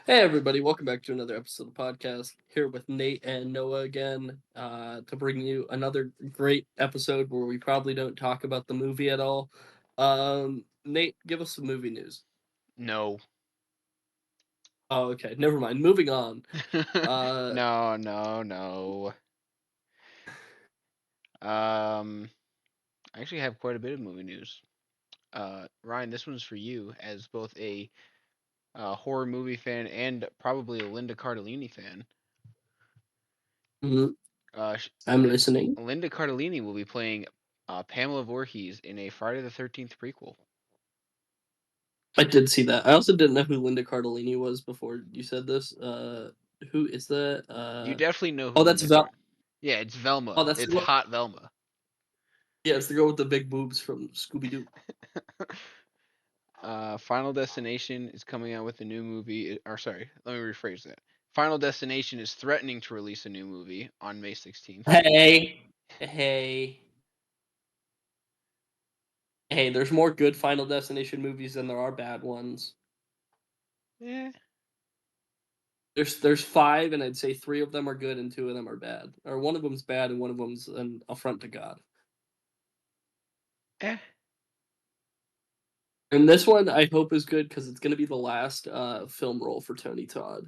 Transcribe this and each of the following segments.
Hey everybody, welcome back to another episode of the podcast. Here with Nate and Noah again, to bring you another great episode where we probably don't talk about the movie at all. Nate, give us some movie news. No. Oh, okay, never mind. Moving on. Uh, No, no, no. Um, I actually have quite a bit of movie news. Ryan, this one's for you as both a horror movie fan and probably a Linda Cardellini fan. mhm, Uh, sh- I'm listening. Linda Cardellini will be playing Pamela Voorhees in a Friday the 13th prequel. I did see that. I also didn't know who Linda Cardellini was before you said this. Who is that? You definitely know who Oh, that's Linda Vel. Card. Yeah, it's Oh, Velma. that's the It's girl. hot Velma. Yeah, it's the girl with the big boobs from Scooby Doo. Final Destination is coming out with a new movie. Or sorry, let me rephrase that. Final Destination is threatening to release a new movie on May 16th. Hey, hey. Hey, there's more good Final Destination movies than there are bad ones. Yeah, There's five, and I'd say three of them are good and two of them are bad, or one of them's bad and one of them's an affront to God. eh. And this one I hope is good because it's going to be the last film role for Tony Todd.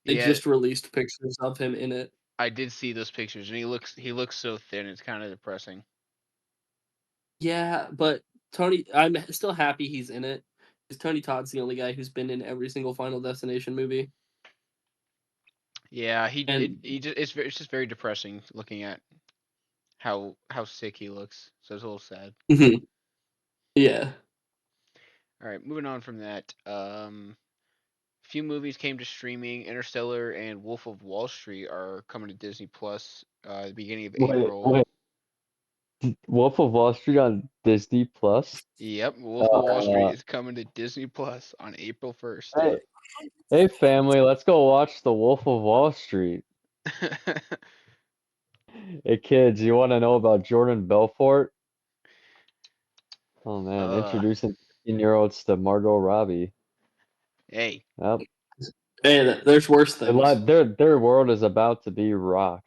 They Yeah, just released pictures of him in it. I did see those pictures, and he looks so thin. It's kind of depressing. Yeah, but I'm still happy he's in it. Because Tony Todd's the only guy who's been in every single Final Destination movie, Yeah, and it's just very depressing looking at how sick he looks. So it's a little sad. mhm, yeah. All right, moving on from that. Few movies came to streaming. Interstellar and Wolf of Wall Street are coming to Disney Plus the beginning of Wait, April. wait. Wolf of Wall Street on Disney Plus. Yep, Wolf of Wall Street Uh, is coming to Disney Plus on April 1st. hey, hey, family, let's go watch The Wolf of Wall Street. Hey, kids, you want to know about Jordan Belfort? Oh man, uh, introducing 15-year-olds to Margot Robbie. hey, Yep, Hey, there's worse things. their world is about to be rocked.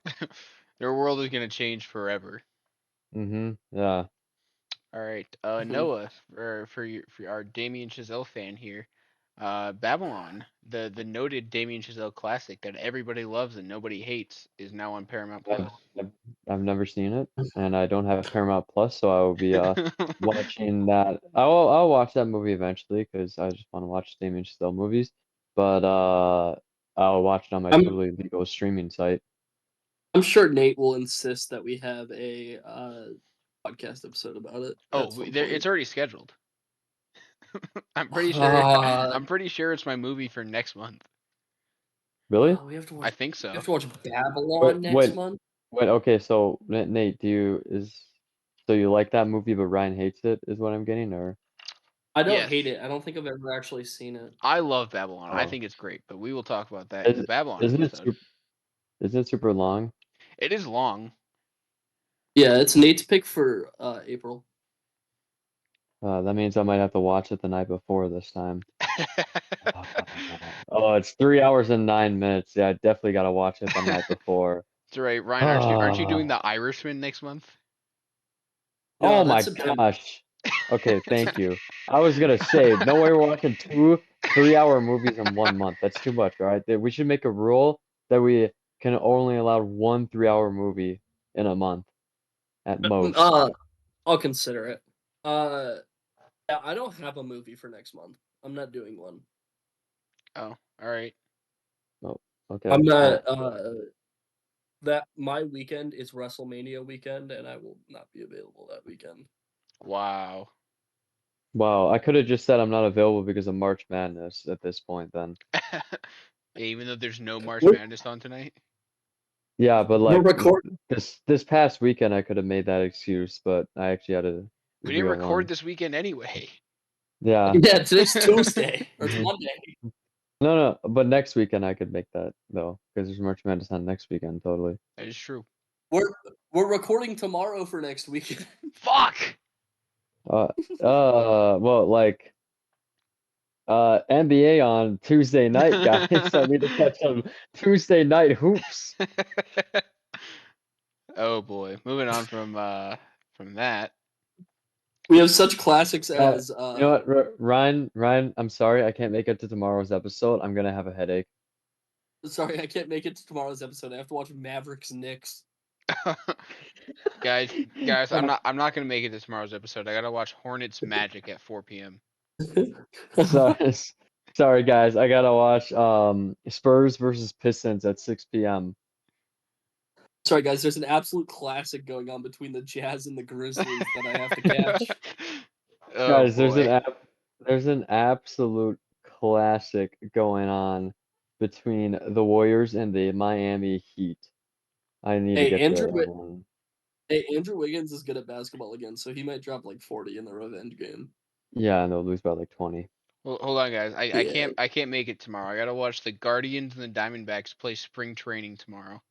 their world is gonna change forever. Yeah. All right, Mhm. Noah, for our Damien Chazelle fan here, Babylon, the noted Damien Chazelle classic that everybody loves and nobody hates, is now on Paramount I've, Plus. I've I've never seen it, and I don't have Paramount Plus, so I will be watching that. I'll watch that movie eventually because I just want to watch Damien Chazelle movies. But I'll watch it on my I'm totally legal streaming site. I'm sure Nate will insist that we have a podcast episode about it at Oh, some it's point. already scheduled. I'm pretty sure. Uh, I'm pretty sure it's my movie for next month. Really? we have to I watch. think We have so. to watch Wait, Babylon next wait, month. wait. Okay, so Nate, so you like that movie, but Ryan hates it, is what I'm getting, or I don't hate Yes, it. I don't think I've ever actually seen it. I love Babylon. I oh, think it's great, but we will talk about that in the is Babylon isn't it episode. super? Isn't it super long? It is long. Yeah, it's Nate's pick for April. That means I might have to watch it the night before this time. Oh, it's 3 hours and 9 minutes. Yeah, I definitely gotta watch it the night before. It's all right, Ryan. Aren't you doing Ah, The Irishman next month? No, oh that's my September. gosh. Okay, thank you. I was gonna say, no way we're watching two 3-hour movies in 1 month. That's too much, all right? We should make a rule that we can only allow one 3-hour movie in a month at most. Uh, I'll consider it. Uh, yeah, I don't have a movie for next month. I'm not doing one. Oh, all right. Oh, I'm okay. not. Well, That my weekend is WrestleMania weekend, and I will not be available that weekend. Wow. wow, I could have just said I'm not available because of March Madness at this point then. Yeah, even though there's no March We're, Madness on tonight. Yeah, but we're like recording. this past weekend I could have made that excuse, but I actually had a We didn't real record one. this weekend anyway. Yeah. Yeah, today's Tuesday or it's Mhm. Monday. No, no, but next weekend I could make that though, because there's March Madness on next weekend, totally. That is true. We're we're recording tomorrow for next weekend. Fuck. Uh, well, like, NBA on Tuesday night, guys. I need to catch some Tuesday night hoops. Oh boy. Moving on from that. We have such classics Uh, as you know what, Ryan, I'm sorry I can't make it to tomorrow's episode. I'm gonna have a headache. sorry, I can't make it to tomorrow's episode. I have to watch Mavericks Knicks. Guys, I'm not gonna make it to tomorrow's episode. I gotta watch Hornets Magic at 4 p.m. Sorry, sorry guys, I gotta watch Spurs versus Pistons at 6 p.m. Sorry, guys. There's an absolute classic going on between the Jazz and the Grizzlies that I have to catch. Oh Guys, boy. there's an absolute classic going on between the Warriors and the Miami Heat. I need to Hey, get to Andrew. that one. Hey, Andrew Wiggins is good at basketball again, so he might drop like 40 in the revenge game. Yeah, and they'll lose by like 20. Well, hold on, guys. Yeah. I can't make it tomorrow. I gotta watch the Guardians and the Diamondbacks play spring training tomorrow.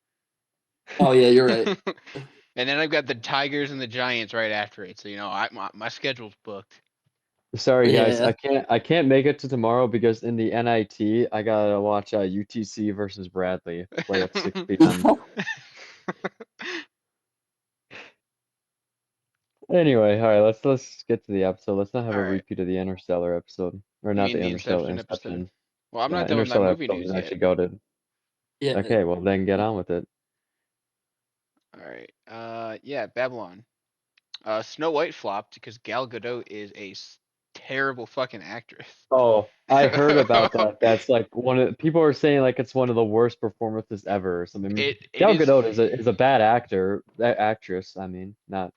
Oh yeah, you're right. And then I've got the Tigers and the Giants right after it. So my schedule's booked. Sorry guys, Yeah. I can't make it to tomorrow because in the NIT I gotta watch UTC versus Bradley play at 6 p.m. Anyway, all right, let's get to the episode. Let's not have All a right. repeat of the Interstellar episode, or You not mean the the Interstellar, Inception episode? Inception. Well, I'm Yeah, not done with my Interstellar movie episode news was yet. actually goated. Yeah. Okay, well then get on with it. All right. Yeah, Babylon. Snow White flopped because Gal Gadot is a terrible fucking actress. Oh, I heard about that. That's like one of people are saying like it's one of the worst performances ever or something. I mean, It Gal is. Gadot is a bad actress. I mean, not.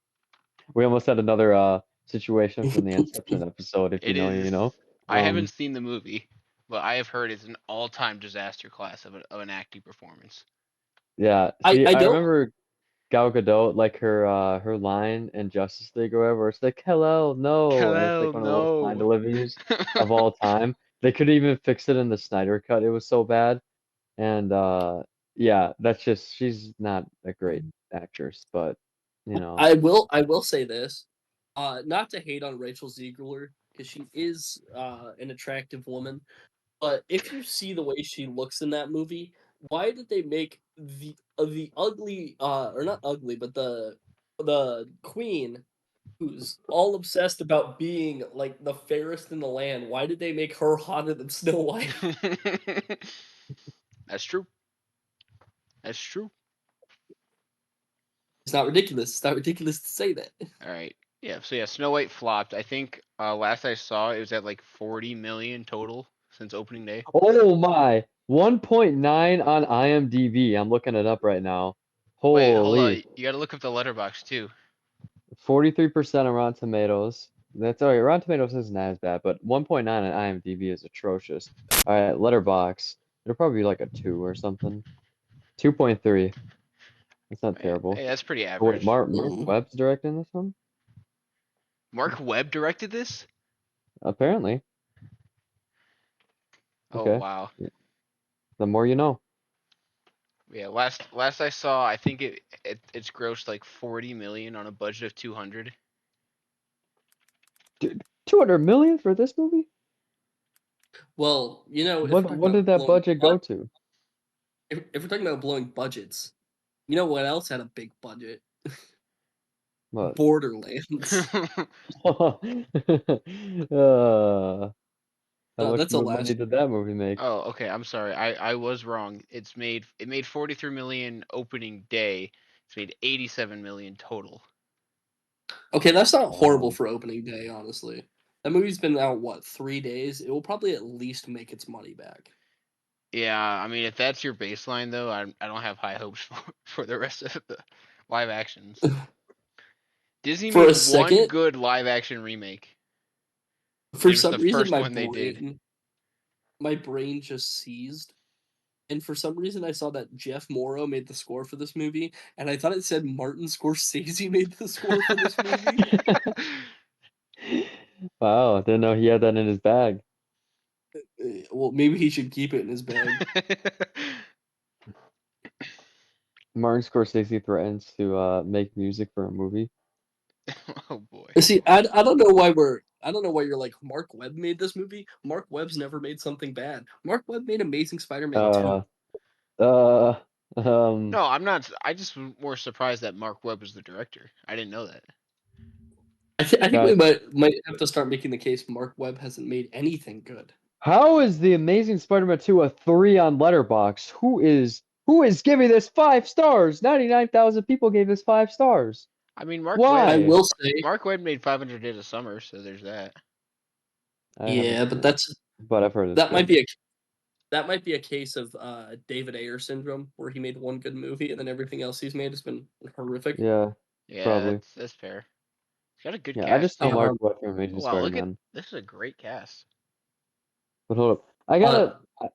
We almost had another situation from the Inception episode. If you It know, is. you know. I haven't seen the movie, but I have heard it's an all-time disaster class of an acting performance. Yeah. I See, I I don't. remember Gal Gadot, like her line in Justice League or whatever, where it's like "Hello, no," and it's Hello, like one of the worst line no. deliveries of all time. They couldn't even fix it in the Snyder cut. It was so bad. And yeah, that's just she's not a great actress, but you know, I will say this, not to hate on Rachel Ziegler because she is an attractive woman, but if you see the way she looks in that movie, why did they make the ugly or not ugly, but the queen who's all obsessed about being like the fairest in the land? Why did they make her hotter than Snow White? That's true. That's true. It's not ridiculous. It's not ridiculous to say that. All right. Yeah. So yeah, Snow White flopped. I think last I saw it was at like 40 million total since opening day. oh my, 1.9 on IMDb. I'm looking it up right now. Wait, hold on. Holy, You got to look up the letterbox too. 43% on Rotten Tomatoes. That's all right. Rotten Tomatoes isn't as bad, but 1.9 on IMDb is atrocious. All right, Letterbox. It'll probably be like a 2 or something. 2.3. That's not Yeah, terrible. hey, that's pretty Oh, wait, average. Mark Webb's directing this one? Mark Webb directed this? Apparently. Oh Okay. wow. The more you know. Yeah, last I saw, I think it's grossed like 40 million on a budget of 200. Dude, 200 million for this movie? Well, if we're talking What about did that blowing budget go to? if we're talking about blowing budgets, you know what else had a big budget? What? Borderlands. uh, how much That's a money last. did that movie make? Oh, okay. I'm sorry. I was wrong. It made 43 million opening day. It's made 87 million total. Okay, that's not horrible Wow. for opening day, honestly. That movie's been out what 3 days? It will probably at least make its money back. Yeah, I mean if that's your baseline though, I don't have high hopes for the rest of the live actions. Disney For made a one second, good live action remake, and for it was some the reason, first one they did. my brain just seized, and for some reason, I saw that Jeff Morrow made the score for this movie, and I thought it said Martin Scorsese made the score for this movie. Wow, didn't know he had that in his bag. Well, maybe he should keep it in his bag. Martin Scorsese threatens to make music for a movie. Oh boy. See, I don't know why I don't know why you're like Mark Webb made this movie. Mark Webb's never made something bad. Mark Webb made Amazing Spider-Man 2. Uh, um, No, I'm not. I just was more surprised that Mark Webb was the director. I didn't know that. I think we guys, might have to start making the case Mark Webb hasn't made anything good. how is the Amazing Spider-Man 2 a 3 on Letterboxd? Who is giving this 5 stars? 99,000 people gave this 5 stars. I mean, Mark Webb. I Why? will say, Mark Webb made 500 Days of Summer, so there's that. I haven't yeah, seen but it, but I've heard it's that might good. be a that might be a case of David Ayer syndrome, where he made one good movie and then everything else he's made has been horrific. Yeah, Yeah, probably. that's fair. He's got a good Yeah, I just cast know too. Mark Um, Webb from Amazing Oh wow, look at Spider-Man. this is a great cast. But hold up, uh,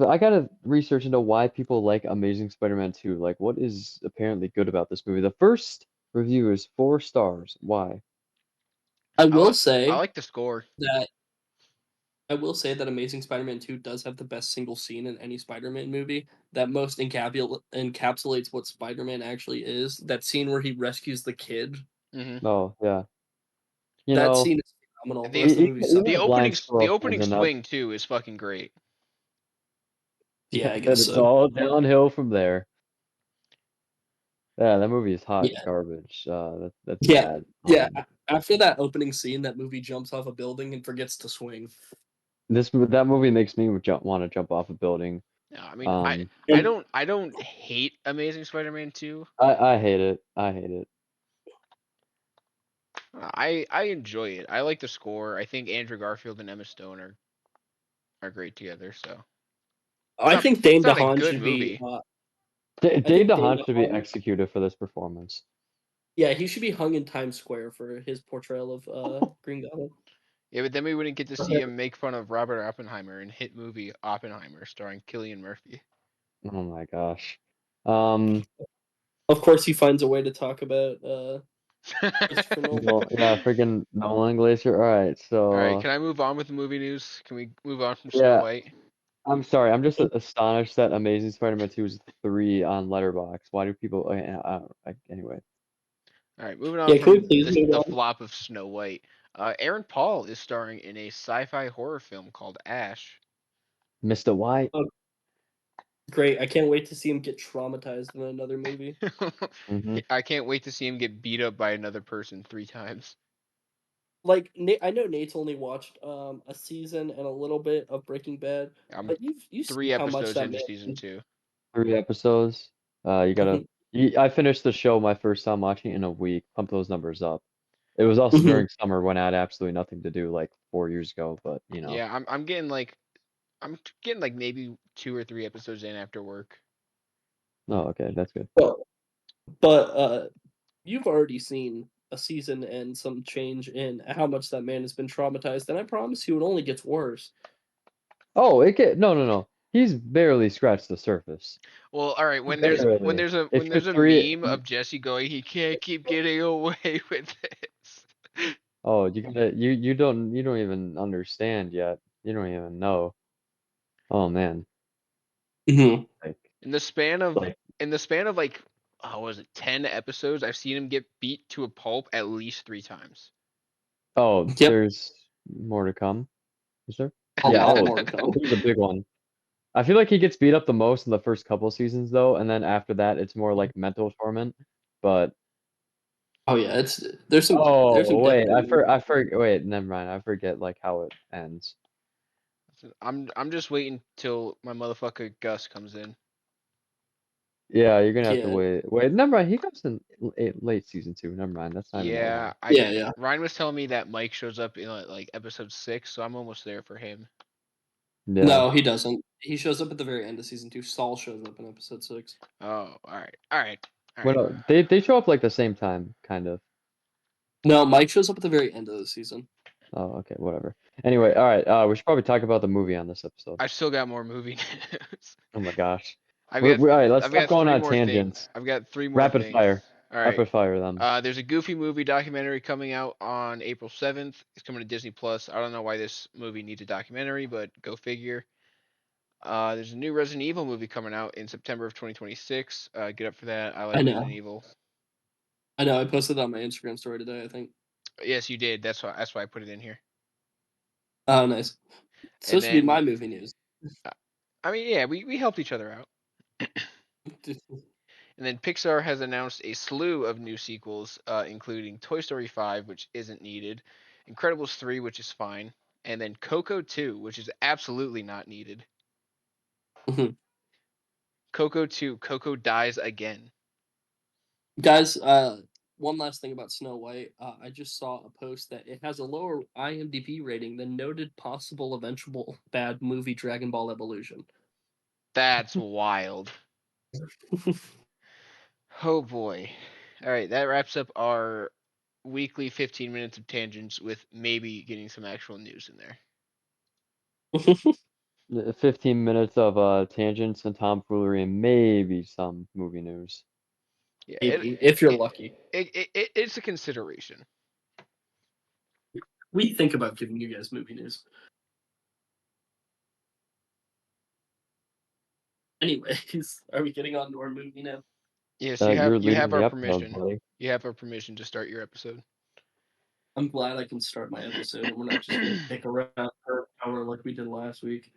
I gotta research into why people like Amazing Spider-Man 2. Like, what is apparently good about this movie? The first review is 4 stars. Why? I I will like I say like the score. that Amazing Spider-Man 2 does have the best single scene in any Spider-Man movie that most encapsulates what Spider-Man actually is. That scene where he rescues the kid. Hmm Oh, yeah. You That know, scene is phenomenal. The The rest of the movie even sucks. the a opening blind the squirrel opening finds a nut. swing too is fucking great. Yeah, I Then guess it's so. all downhill from there. Yeah, that movie is hot Yeah. garbage. That's Yeah. bad. Yeah. After that opening scene, that movie jumps off a building and forgets to swing. That movie makes me want to jump off a building. No, I mean Um, And I don't hate Amazing Spider-Man 2. I hate it. I hate it. I enjoy it. I like the score. I think Andrew Garfield and Emma Stone are great together. So I think it's Dane not a DeHaan good should be movie. I Dave think Dane DeHaan should be DeHaan executed for this performance. yeah, he should be hung in Times Square for his portrayal of Green Goblin. Yeah, but then we wouldn't get to see Okay. him make fun of Robert Oppenheimer in hit movie Oppenheimer starring Cillian Murphy. Oh my gosh. Um, Of course he finds a way to talk about Christopher Nolan. well, yeah, freaking Nolan Glacier. All right, All right, so can I move on with the movie news? Can we move on from Snow yeah, White? I'm sorry. I'm just astonished that Amazing Spider-Man 2 is 3 on Letterboxd. Why do people? Anyway, All right, moving on Yeah, can we from please move the on? flop of Snow White. Aaron Paul is starring in a sci-fi horror film called Ash. Mr. White. Oh, great. I can't wait to see him get traumatized in another movie. Hmm. I can't wait to see him get beat up by another person 3 times. Like I know Nate's only watched a season and a little bit of Breaking Bad, I'm but you've seen three how much episodes that into season man 2. 3 episodes. You gotta. I finished the show my first time watching it in a week. Pump those numbers up. It was also during summer when I had absolutely nothing to do, like 4 years ago. But you know. Yeah, I'm getting like maybe 2 or 3 episodes in after work. Oh, okay, that's good. Well, but you've already seen a season and some change in how much that man has been traumatized, and I promise you, it only gets worse. Oh, no. He's barely scratched the surface. Well, all right, Barely. when It there's took a three. meme of Jesse going, he can't keep getting away with this. Oh, you don't even understand yet. You don't even know. Oh man. Hmm. Like In the span of like like oh, was it 10 episodes? I've seen him get beat to a pulp at least 3 times. oh, Yep, there's more to come. Is there? a Yeah, lot oh, more to come. there's a big one. I feel like he gets beat up the most in the first couple seasons though, and then after that it's more like mental torment. But Oh yeah, there's oh some wait, devastating. wait, never mind. I forget like how it ends. I'm just waiting till my motherfucker Gus comes in. Yeah, you're gonna have to Yeah, wait. Wait, never mind. He comes in late season 2. Never mind. That's not even that Yeah, long. I yeah. Ryan was telling me that Mike shows up in like episode 6, so I'm almost there for him. Yeah. No, he doesn't. He shows up at the very end of season 2. Saul shows up in episode 6. Oh, all right, all right, all Well, right. no, they show up like the same time, kind of. No, Mike shows up at the very end of the season. Oh, okay, whatever. Anyway, all right. We should probably talk about the movie on this episode. I've still got more movie news. Oh my gosh. I've got All right. Let's I've stop got going three on more things. tangents. I've got three more Rapid things. fire. All right. Rapid fire them. There's a Goofy movie documentary coming out on April 7th. It's coming to Disney Plus. I don't know why this movie needs a documentary, but go figure. There's a new Resident Evil movie coming out in September of 2026. Get up for that. I I like Resident know. Evil. I know. I posted that on my Instagram story today, I think. Yes, you did. That's why I put it in here. Oh, nice. It's And supposed to be my then, movie news. I mean, yeah, we helped each other out. And then Pixar has announced a slew of new sequels, including Toy Story 5, which isn't needed, Incredibles 3, which is fine, and then Coco 2, which is absolutely not needed. Coco 2, Coco dies again. Guys, one last thing about Snow White. I just saw a post that it has a lower IMDb rating than noted possible eventual bad movie Dragon Ball Evolution. That's wild. Oh boy. All right, that wraps up our weekly 15 minutes of tangents with maybe getting some actual news in there. 15 minutes of tangents and tomfoolery and maybe some movie news. Yeah, Maybe, if you're it, lucky. it's a consideration. We think about giving you guys movie news. Anyways, are we getting on to our movie now? Yes, You're you leading have the our episode, permission. buddy. You have our permission to start your episode. I'm glad I can start my episode and we're not just gonna pick around for an hour like we did last week.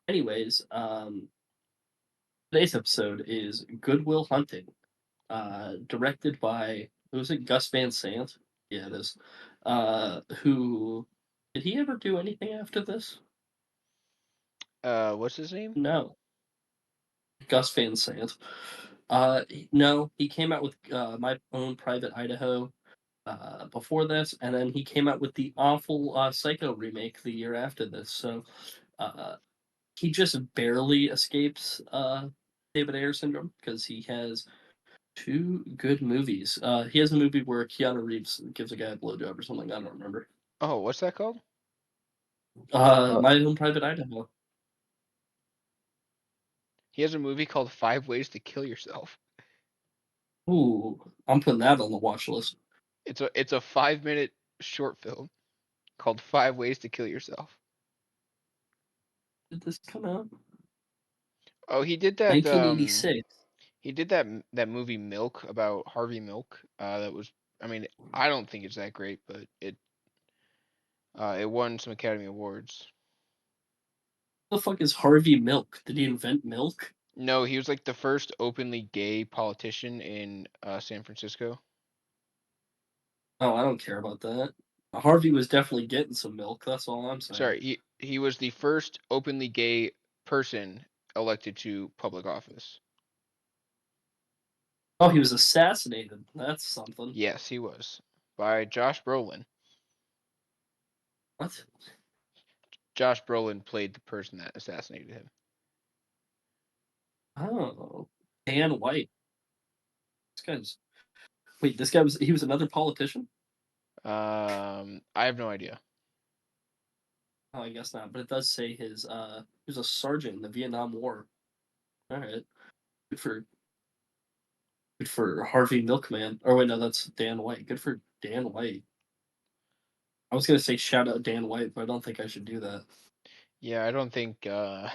Anyways, today's episode is Good Will Hunting, directed by, was it Gus Van Sant? Yeah, it is. Who did he ever do anything after this? What's his name? No, Gus Van Sant. No, he came out with My Own Private Idaho before this, and then he came out with the awful Psycho remake the year after this. So uh, he just barely escapes David Ayer syndrome because he has two good movies. He has a movie where Keanu Reeves gives a guy a blowjob or something. I don't remember. Oh, what's that called? Uh, My Own Private Idaho. He has a movie called 5 Ways to Kill Yourself. Ooh, I'm putting that on the watch list. It's a 5 minute short film called 5 Ways to Kill Yourself. Did this come out? Oh, he did that. 1986. He did that movie Milk about Harvey Milk. That was. I mean, I don't think it's that great, but it won some Academy Awards. What the fuck is Harvey Milk? Did he invent milk? No, he was like the first openly gay politician in San Francisco. Oh, I don't care about that. Harvey was definitely getting some milk. That's all I'm saying. Sorry, he was the first openly gay person elected to public office. Oh, he was assassinated. That's something. Yes, he was by Josh Brolin. What? Josh Brolin played the person that assassinated him. Oh, Dan White. This guy's. Wait, this guy was. He was another politician? I have no idea. Oh, I guess not. But it does say his. He was a sergeant in the Vietnam War. All right. Good for. Good for Harvey Milkman. Or wait, no, that's Dan White. Good for Dan White. I was gonna say shout out Dan White, but I don't think I should do that. Yeah, I don't think I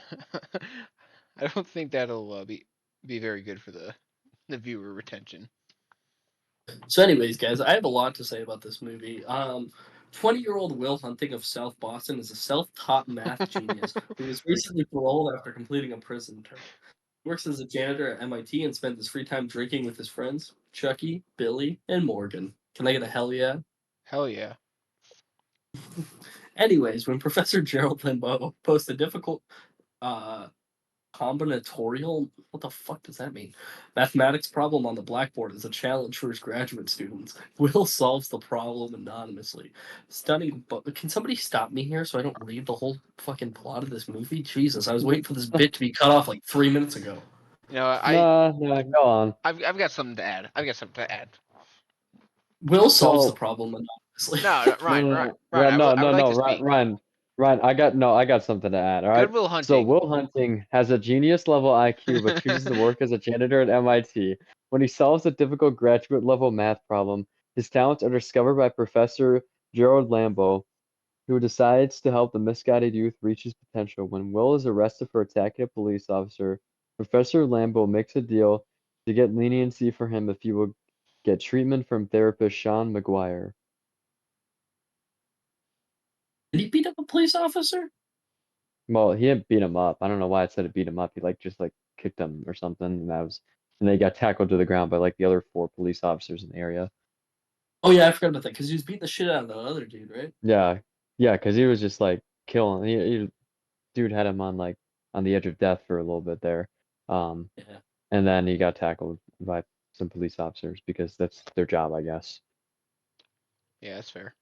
don't think that'll be very good for the viewer retention. So, anyways, guys, I have a lot to say about this movie. 20-year-old Will Hunting of South Boston is a self-taught math genius who was recently paroled after completing a prison term. He works as a janitor at MIT and spends his free time drinking with his friends, Chucky, Billy, and Morgan. Can I get a hell yeah? Hell yeah. Anyways, when Professor Gerald Limbaugh posts a difficult uh, combinatorial, what the fuck does that mean? Mathematics problem on the blackboard is a challenge for his graduate students. Will solves the problem anonymously. Stunning, but can somebody stop me here so I don't read the whole fucking plot of this movie? Jesus, I was waiting for this bit to be cut off like 3 minutes ago. You know, nah, go on. I've got something to add. I've got something to add. Will solves the So, problem anonymously. No, no, Ryan, no, Ryan, no, Ryan, I would like no, to speak. Ryan, I got something to add, all right? Good Will So Hunting. Will Hunting has a genius level IQ, but chooses to work as a janitor at MIT. When he solves a difficult graduate level math problem, his talents are discovered by Professor Gerald Lambeau, who decides to help the misguided youth reach his potential. When Will is arrested for attacking a police officer, Professor Lambeau makes a deal to get leniency for him if he will get treatment from therapist Sean McGuire. Did he beat up a police officer? Well, he didn't beat him up. I don't know why it said it beat him up. He like just like kicked him or something, and they got tackled to the ground by like the other 4 police officers in the area. Oh yeah, I forgot about that because he was beating the shit out of the other dude, right? Yeah, yeah, because he was just like killing. Dude had him on the edge of death for a little bit there. Um, Yeah. and then he got tackled by some police officers because that's their job, I guess. Yeah, that's fair.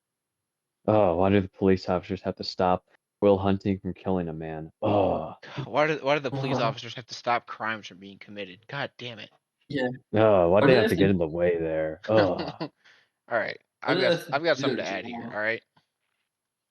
Oh, why do the police officers have to stop Will Hunting from killing a man? Oh, Why do the police Uh, officers have to stop crimes from being committed? God damn it. yeah. oh, why'd What they did have I to get think? in the way there? Oh, All right, What I've did I got think I've got something to theaters add here. were? All right,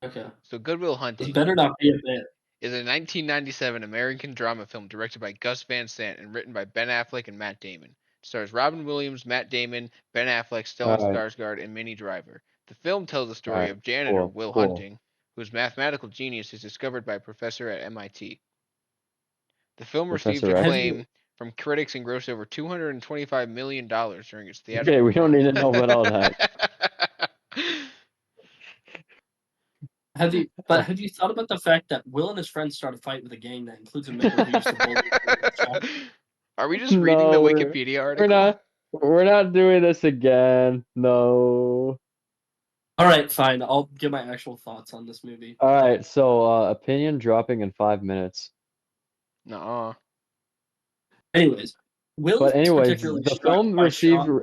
Okay. so Good Will This Hunting better not be a bit. is a 1997 American drama film directed by Gus Van Sant and written by Ben Affleck and Matt Damon. It stars Robin Williams, Matt Damon, Ben Affleck, all Stellan right, Skarsgård, and Minnie Driver. The film tells the all story right, of janitor cool, Will cool. Hunting, whose mathematical genius is discovered by a professor at MIT. The film received Professor Have X. you acclaim from critics and grossed over $225 million during its Okay, theatrical we don't run. need to know about all that. have you thought about the fact that Will and his friends start a fight with a gang that includes a member who used to bully Chuck? Are we just reading the No, Wikipedia we're article? not. We're not doing this again. No. All right, fine. I'll give my actual thoughts on this movie. All right, so opinion dropping in 5 minutes. Nuh-uh. Anyways, Will But is anyways, particularly struck by Sean.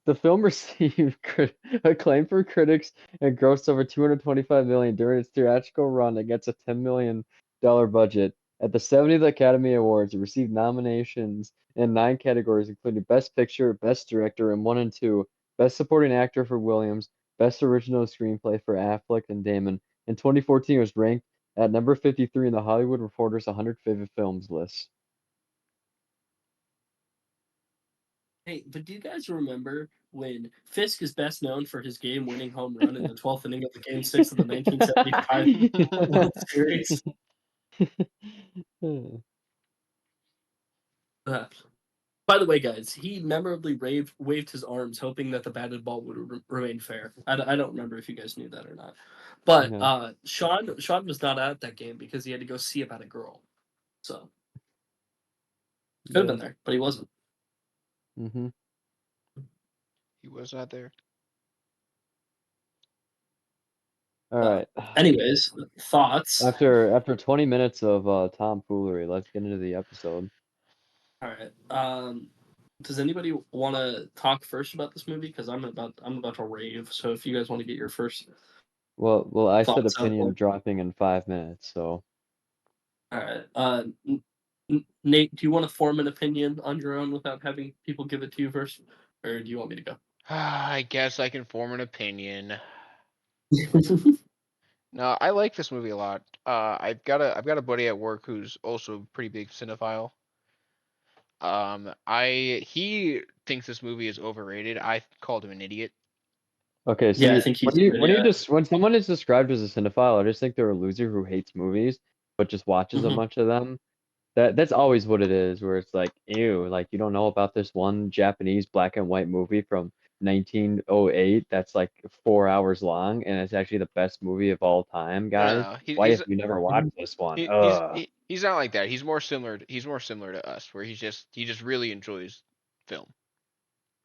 the film received acclaim for critics and grossed over 225 million during its theatrical run against a $10 million budget. At the 70th Academy Awards, it received nominations in 9 categories, including Best Picture, Best Director, and 1 and 2, Best Supporting Actor for Williams, Best Original Screenplay for Affleck and Damon. In 2014, it was ranked at number 53 in the Hollywood Reporter's 100 favorite films list. Hey, but do you guys remember when Fisk is best known for his game-winning home run in the 12th inning of the Game 6 of the 1975 World Series? Uh, by the way, guys, he memorably waved his arms, hoping that the batted ball would remain fair. I don't remember if you guys knew that or not. But Yeah. Sean was not at that game because he had to go see about a girl. So could have Yeah. been there, but he wasn't. Mm-hmm. He was not there. All right. Anyways, thoughts. After 20 minutes of tomfoolery, let's get into the episode. All right. Does anybody want to talk first about this movie? Because I'm about to rave. So if you guys want to get your first Well, I said thoughts out there. opinion dropping in 5 minutes, so All right. Nate, do you want to form an opinion on your own without having people give it to you first, or do you want me to go? I guess I can form an opinion. No, I like this movie a lot. I've got a buddy at work who's also a pretty big cinephile. He thinks this movie is overrated. I called him an idiot. okay. Yeah, I See, think he's good. Yeah. when someone is described as a cinephile, I just think they're a loser who hates movies but just watches a Mhm. bunch of them. That's always what it is, where it's like, ew, like you don't know about this one Japanese black and white movie from 1908 that's like 4 hours long, and it's actually the best movie of all time, No, no, guys. no. Why have you never watched Mhm. this one? He he's Ugh. he, he's not like that. He's more similar to us, where he just really enjoys film.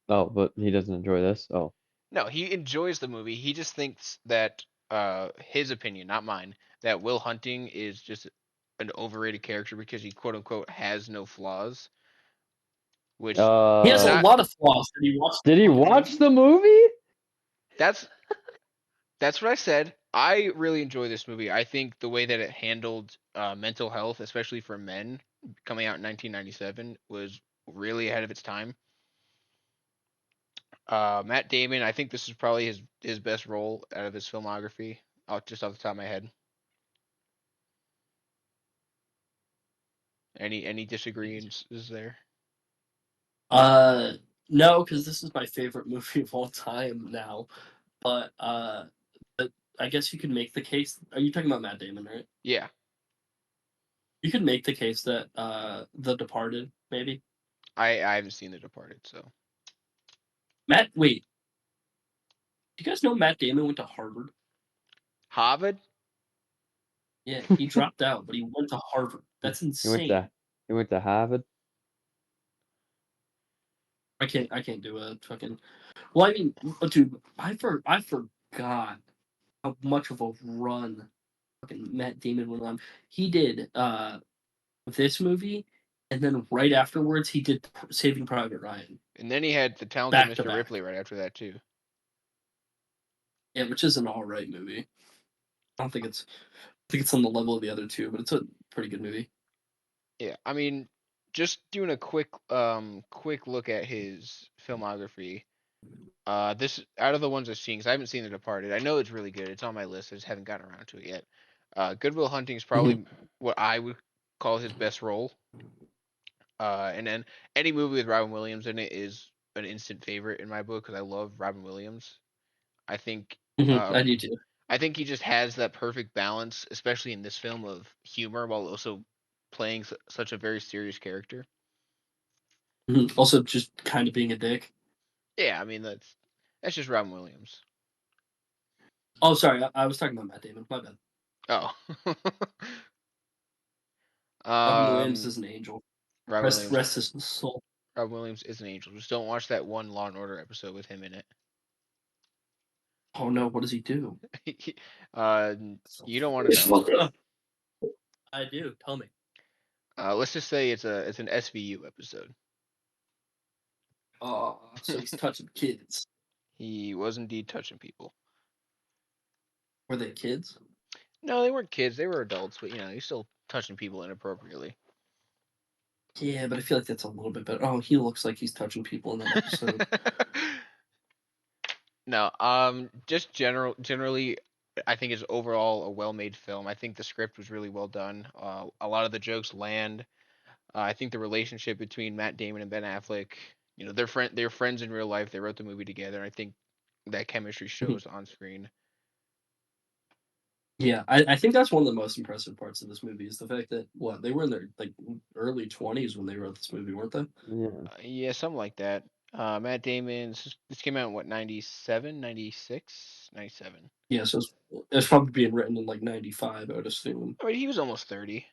Oh, but he doesn't enjoy this. Oh, No, he enjoys the movie. He just thinks that his opinion, not mine, that Will Hunting is just an overrated character because he quote unquote has no flaws, which He has is a uh, not. lot of flaws. Did he watch the did he fucking watch movie? the movie? That's that's what I said. I really enjoy this movie. I think the way that it handled mental health, especially for men, coming out in 1997, was really ahead of its time. Matt Damon, I think this is probably his best role out of his filmography, just off the top of my head. Any disagreements is there? Uh, no, because this is my favorite movie of all time now. But I guess you could make the case. Are you talking about Matt Damon, right? Yeah, You could make the case that The Departed, maybe. I haven't seen The Departed, so Wait, do you guys know Matt Damon went to Harvard? Harvard? Yeah, he dropped out, but he went to Harvard. That's He went insane. to he went to Harvard. I can't do a fucking. Well, I mean, dude, I forgot how much of a run fucking Matt Damon went on. He did this movie, and then right afterwards he did Saving Private Ryan And then he had the talented back to Mr. back. Ripley right after that too. Yeah, which is an all right movie. I don't think it's I think it's on the level of the other two, but it's a pretty good movie. Yeah, I mean, just doing a quick look at his filmography. This out of the ones I've seen, because I haven't seen The Departed. I know it's really good. It's on my list. I just haven't gotten around to it yet. Good Will Hunting is Mhm. probably what I would call his best role. And then any movie with Robin Williams in it is an instant favorite in my book because I love Robin Williams. I think uh I do too. I think he just has that perfect balance, especially in this film, of humor while also playing such a very serious character. Also, just kind of being a dick. Yeah, I mean that's just Robin Williams. Oh, sorry, I was talking about Matt Damon. My bad. Oh. Robin Williams um, is an angel. Robin Rest Williams. rest his soul. Robin Williams is an angel. Just don't watch that one Law and Order episode with him in it. Oh no, what does he do? uh, you don't want to know. I do. Tell me. Let's just say it's an SVU episode. Oh, so he's touching kids. He was indeed touching people. Were they kids? No, they weren't kids. They were adults, but he's still touching people inappropriately. Yeah, but I feel like that's a little bit better. Oh, he looks like he's touching people in that episode. No, just generally, I think it's overall a well-made film. I think the script was really well done. A lot of the jokes land. I think the relationship between Matt Damon and Ben Affleck, they're friends in real life. They wrote the movie together. And I think that chemistry shows on screen. Yeah, I think that's one of the most impressive parts of this movie is the fact that they were in their like early 20s when they wrote this movie, weren't they? Yeah. Yeah, something like that. Matt Damon. This came out in what, 97, 96, 97. Yeah, so it's probably being written in like 95, I would assume. I mean, he was almost 30.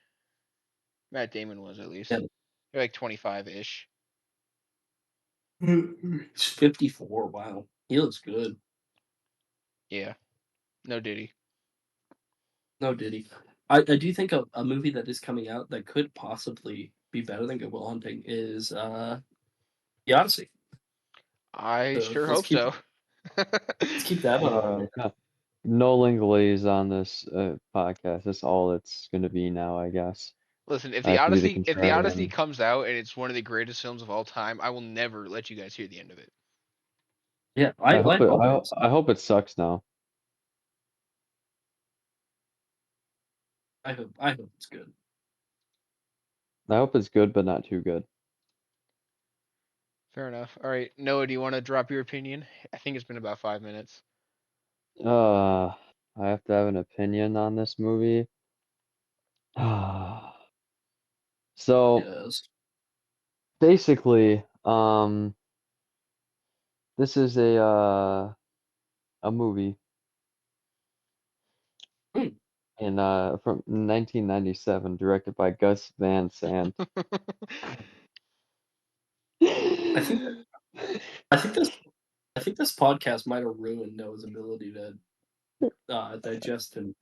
Matt Damon was at Yeah. least. They're like 25-ish. He's 54. Wow. He looks good. Yeah. No Diddy. No, did he? I do think a movie that is coming out that could possibly be better than Good Will Hunting is The Odyssey. I So sure hope so. let's keep that one on there. Yeah. No Lingley's on this podcast. That's all it's gonna be now, I guess. Listen, I have to be the If the Odyssey contrarian. comes out and it's one of the greatest films of all time, I will never let you guys hear the end of it. Yeah, I I hope it. hope it's. I hope it sucks now. I hope it's good. I hope it's good, but not too good. Fair enough. All right, Noah, do you want to drop your opinion? I think it's been about 5 minutes. I have to have an opinion on this movie. So Yes. basically, this is a movie Hmm. in from 1997, directed by Gus Van Sant. I think I think this I think this podcast might have ruined Noah's ability to digest and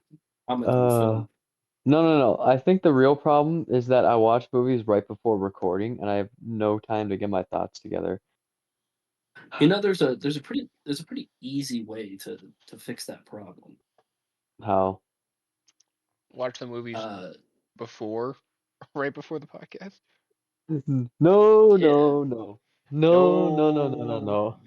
comment on the Uh, film. no. I think the real problem is that I watch movies right before recording, and I have no time to get my thoughts together. You know, there's a pretty easy way to fix that problem. How? Watch the movies Uh, before, right before the podcast. No, yeah. no, no. No, no, no, no, no, No, no.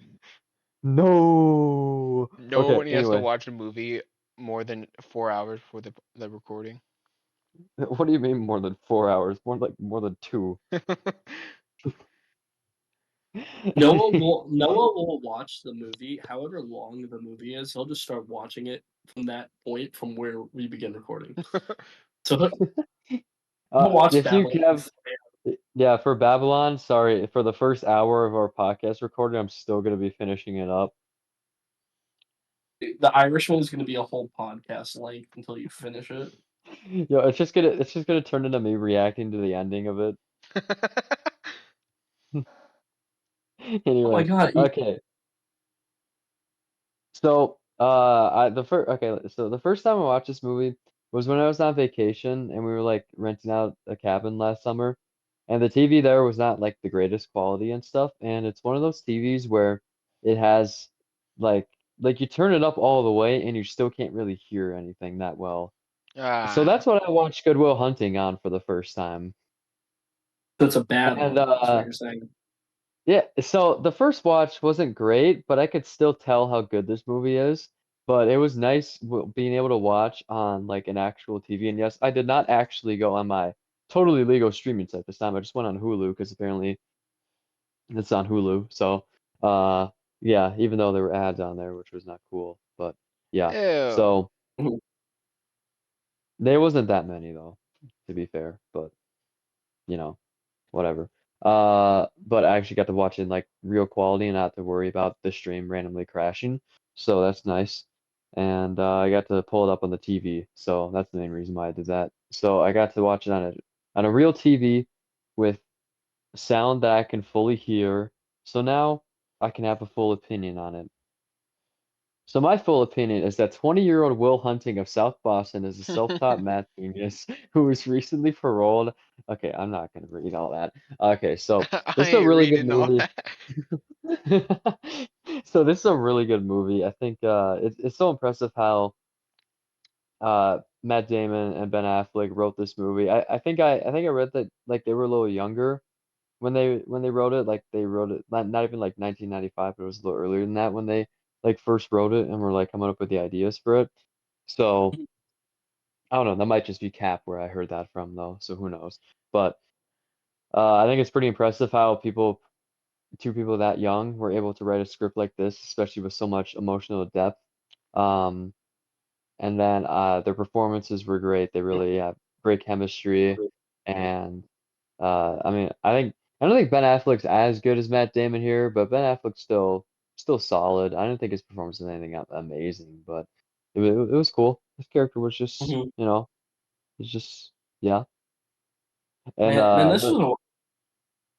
No. no Okay, one has to anyway. watch a movie more than 4 hours before the recording. What do you mean more than 4 hours? More than two. Noah will watch the movie, however long the movie is. He'll just start watching it from that point from where we begin recording. So he'll watch If you Babylon. have, yeah, for Babylon, sorry, for the first hour of our podcast recording, I'm still gonna be finishing it up. The Irishman is going to be a whole podcast length until you finish it. Yo, it's just gonna turn into me reacting to the ending of it. Oh my Anyway, god! okay. So, so the first time I watched this movie was when I was on vacation and we were like renting out a cabin last summer, and the TV there was not like the greatest quality and stuff, and it's one of those TVs where it has like like you turn it up all the way and you still can't really hear anything that well. So Ah. that's what I watched Good Will Hunting on for the first time. That's a bad And one. Is what you're saying. yeah, so the first watch wasn't great, but I could still tell how good this movie is. But it was nice being able to watch on like an actual TV. And yes, I did not actually go on my totally legal streaming site this time. I just went on Hulu because apparently it's on Hulu. So, uh, yeah, even though there were ads on there, which was not cool. But yeah, Ew. so Mhm. there wasn't that many though, to be fair. But you know. Whatever. But I actually got to watch it in like real quality and not have to worry about the stream randomly crashing. So that's nice. And I got to pull it up on the TV. So that's the main reason why I did that. So I got to watch it on a real TV with sound that I can fully hear. So now I can have a full opinion on it. So my full opinion is that 20-year-old Will Hunting of South Boston is a self-taught math genius who was recently paroled. Okay, I'm not gonna read all that. Okay, so I this is a ain't really good reading all movie. that. So this is a really good movie. I think it's so impressive how Matt Damon and Ben Affleck wrote this movie. I think I read that like they were a little younger when they wrote it. Like they wrote it not even like 1995, but it was a little earlier than that when they like first wrote it and were like coming up with the ideas for it. So I don't know. That might just be Cap where I heard that from though. So who knows? But I think it's pretty impressive how two people that young were able to write a script like this, especially with so much emotional depth. Um, and then their performances were great. They really have great chemistry, and I mean, I don't think Ben Affleck's as good as Matt Damon here, but Ben Affleck's still solid. I don't think his performance is anything amazing, but it was cool. His character was just, Mhm. it's just yeah. And Man, the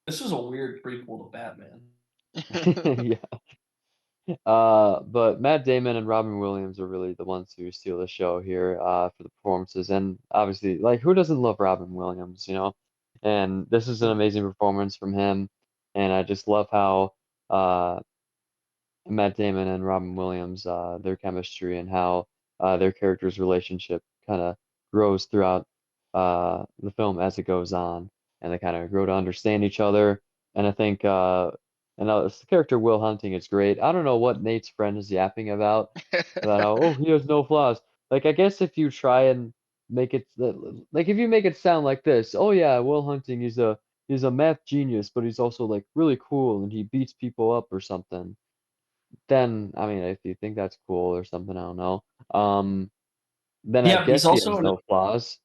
this was a weird prequel to Batman. yeah. But Matt Damon and Robin Williams are really the ones who steal the show here for the performances. And obviously, like, who doesn't love Robin Williams, you know? And this is an amazing performance from him. And I just love how uh, Matt Damon and Robin Williams, their chemistry and how their characters' relationship kind of grows throughout the film as it goes on, and they kind of grow to understand each other. And I think, the character Will Hunting is great. I don't know what Nate's friend is yapping about how oh he has no flaws. Like I guess if you try and make it like if you make it sound like this, oh yeah, Will Hunting he's a math genius, but he's also like really cool and he beats people up or something, then I mean, if you think that's cool or something, I don't know. Um, then I Yeah, but guess he has no flaws.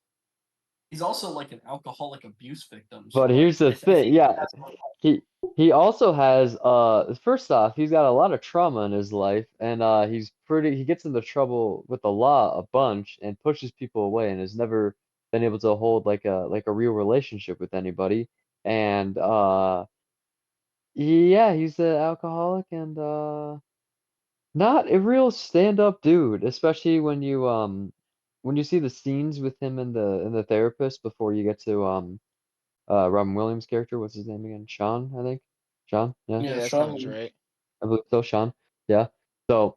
he's also like an alcoholic abuse victim. So But here's like the I thing, think he yeah, has no. he he also has first off, he's got a lot of trauma in his life, and he gets into trouble with the law a bunch and pushes people away and has never been able to hold like a real relationship with anybody. And yeah, he's an alcoholic and not a real stand-up dude, especially when you see the scenes with him and the therapist before you get to Robin Williams' character. What's his name again? Sean, I think. Sean, yeah, Yeah, Yeah, that sounds Sean. right. I believe so. Sean, yeah. So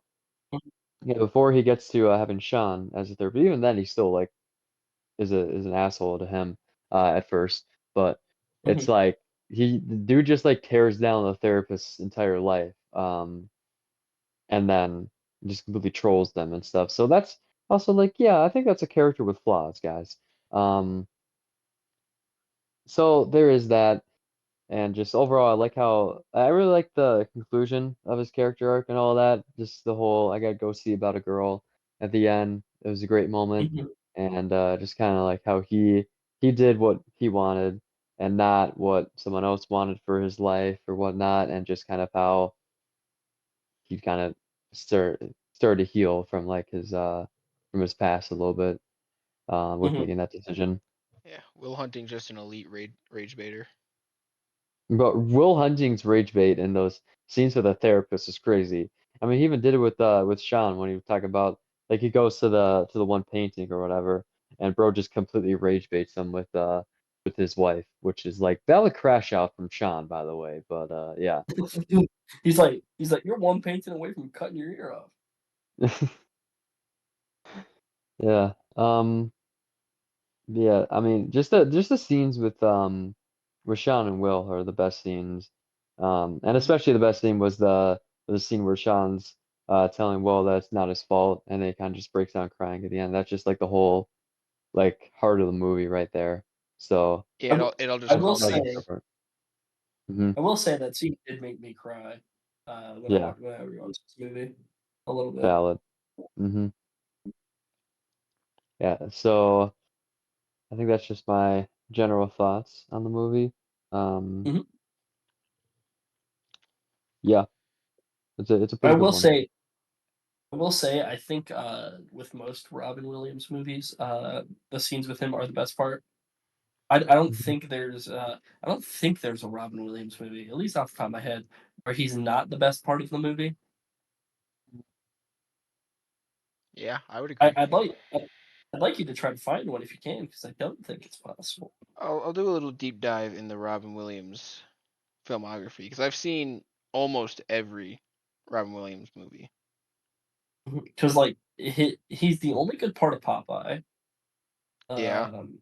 yeah, before he gets to having Sean as a therapist, even then he still like is an asshole to him at first, but it's Mhm. like the dude just like tears down the therapist's entire life. And then just completely trolls them and stuff. So that's also like, yeah, I think that's a character with flaws, guys. Um, so there is that, and just overall, I really like the conclusion of his character arc and all that. Just the whole I gotta go see about a girl at the end. It was a great moment, Mhm. and just kind of like how he did what he wanted and not what someone else wanted for his life or whatnot, and just kind of how he kind of started to heal from like his past a little bit with Mhm. making that decision. Yeah, Will Hunting just an elite rage baiter. But Will Hunting's rage bait in those scenes with the therapist is crazy. I mean, he even did it with Sean when he was talking about like he goes to the one painting or whatever, and bro just completely rage baits him with his wife, which is like valid crash out from Sean, by the way. But yeah. He's like, you're one painting away from cutting your ear off. Yeah. Yeah, I mean, just the scenes with Sean and Will are the best scenes. And Mhm. especially the best scene was the scene where Sean's telling Will that it's not his fault, and then he kind of just breaks down crying at the end. That's just like the whole like heart of the movie right there. So Yeah, I will, it all I just will that was say, my favorite part. Hmm. that scene did make me cry Yeah, when I rewatched this movie a little bit. valid. Hmm. Yeah, so I think that's just my general thoughts on the movie. Um, Mhm. yeah, it's a I pretty good will one. say, I think with most Robin Williams movies, the scenes with him are the best part. Mhm. I don't think there's a Robin Williams movie, at least off the top of my head, where he's not the best part of the movie. Yeah, I would I, agree. I'd like I'd like you to try to find one if you can, because I don't think it's possible. I'll do a little deep dive in the Robin Williams filmography because I've seen almost every Robin Williams movie. Because like he's the only good part of Popeye. Yeah. Um,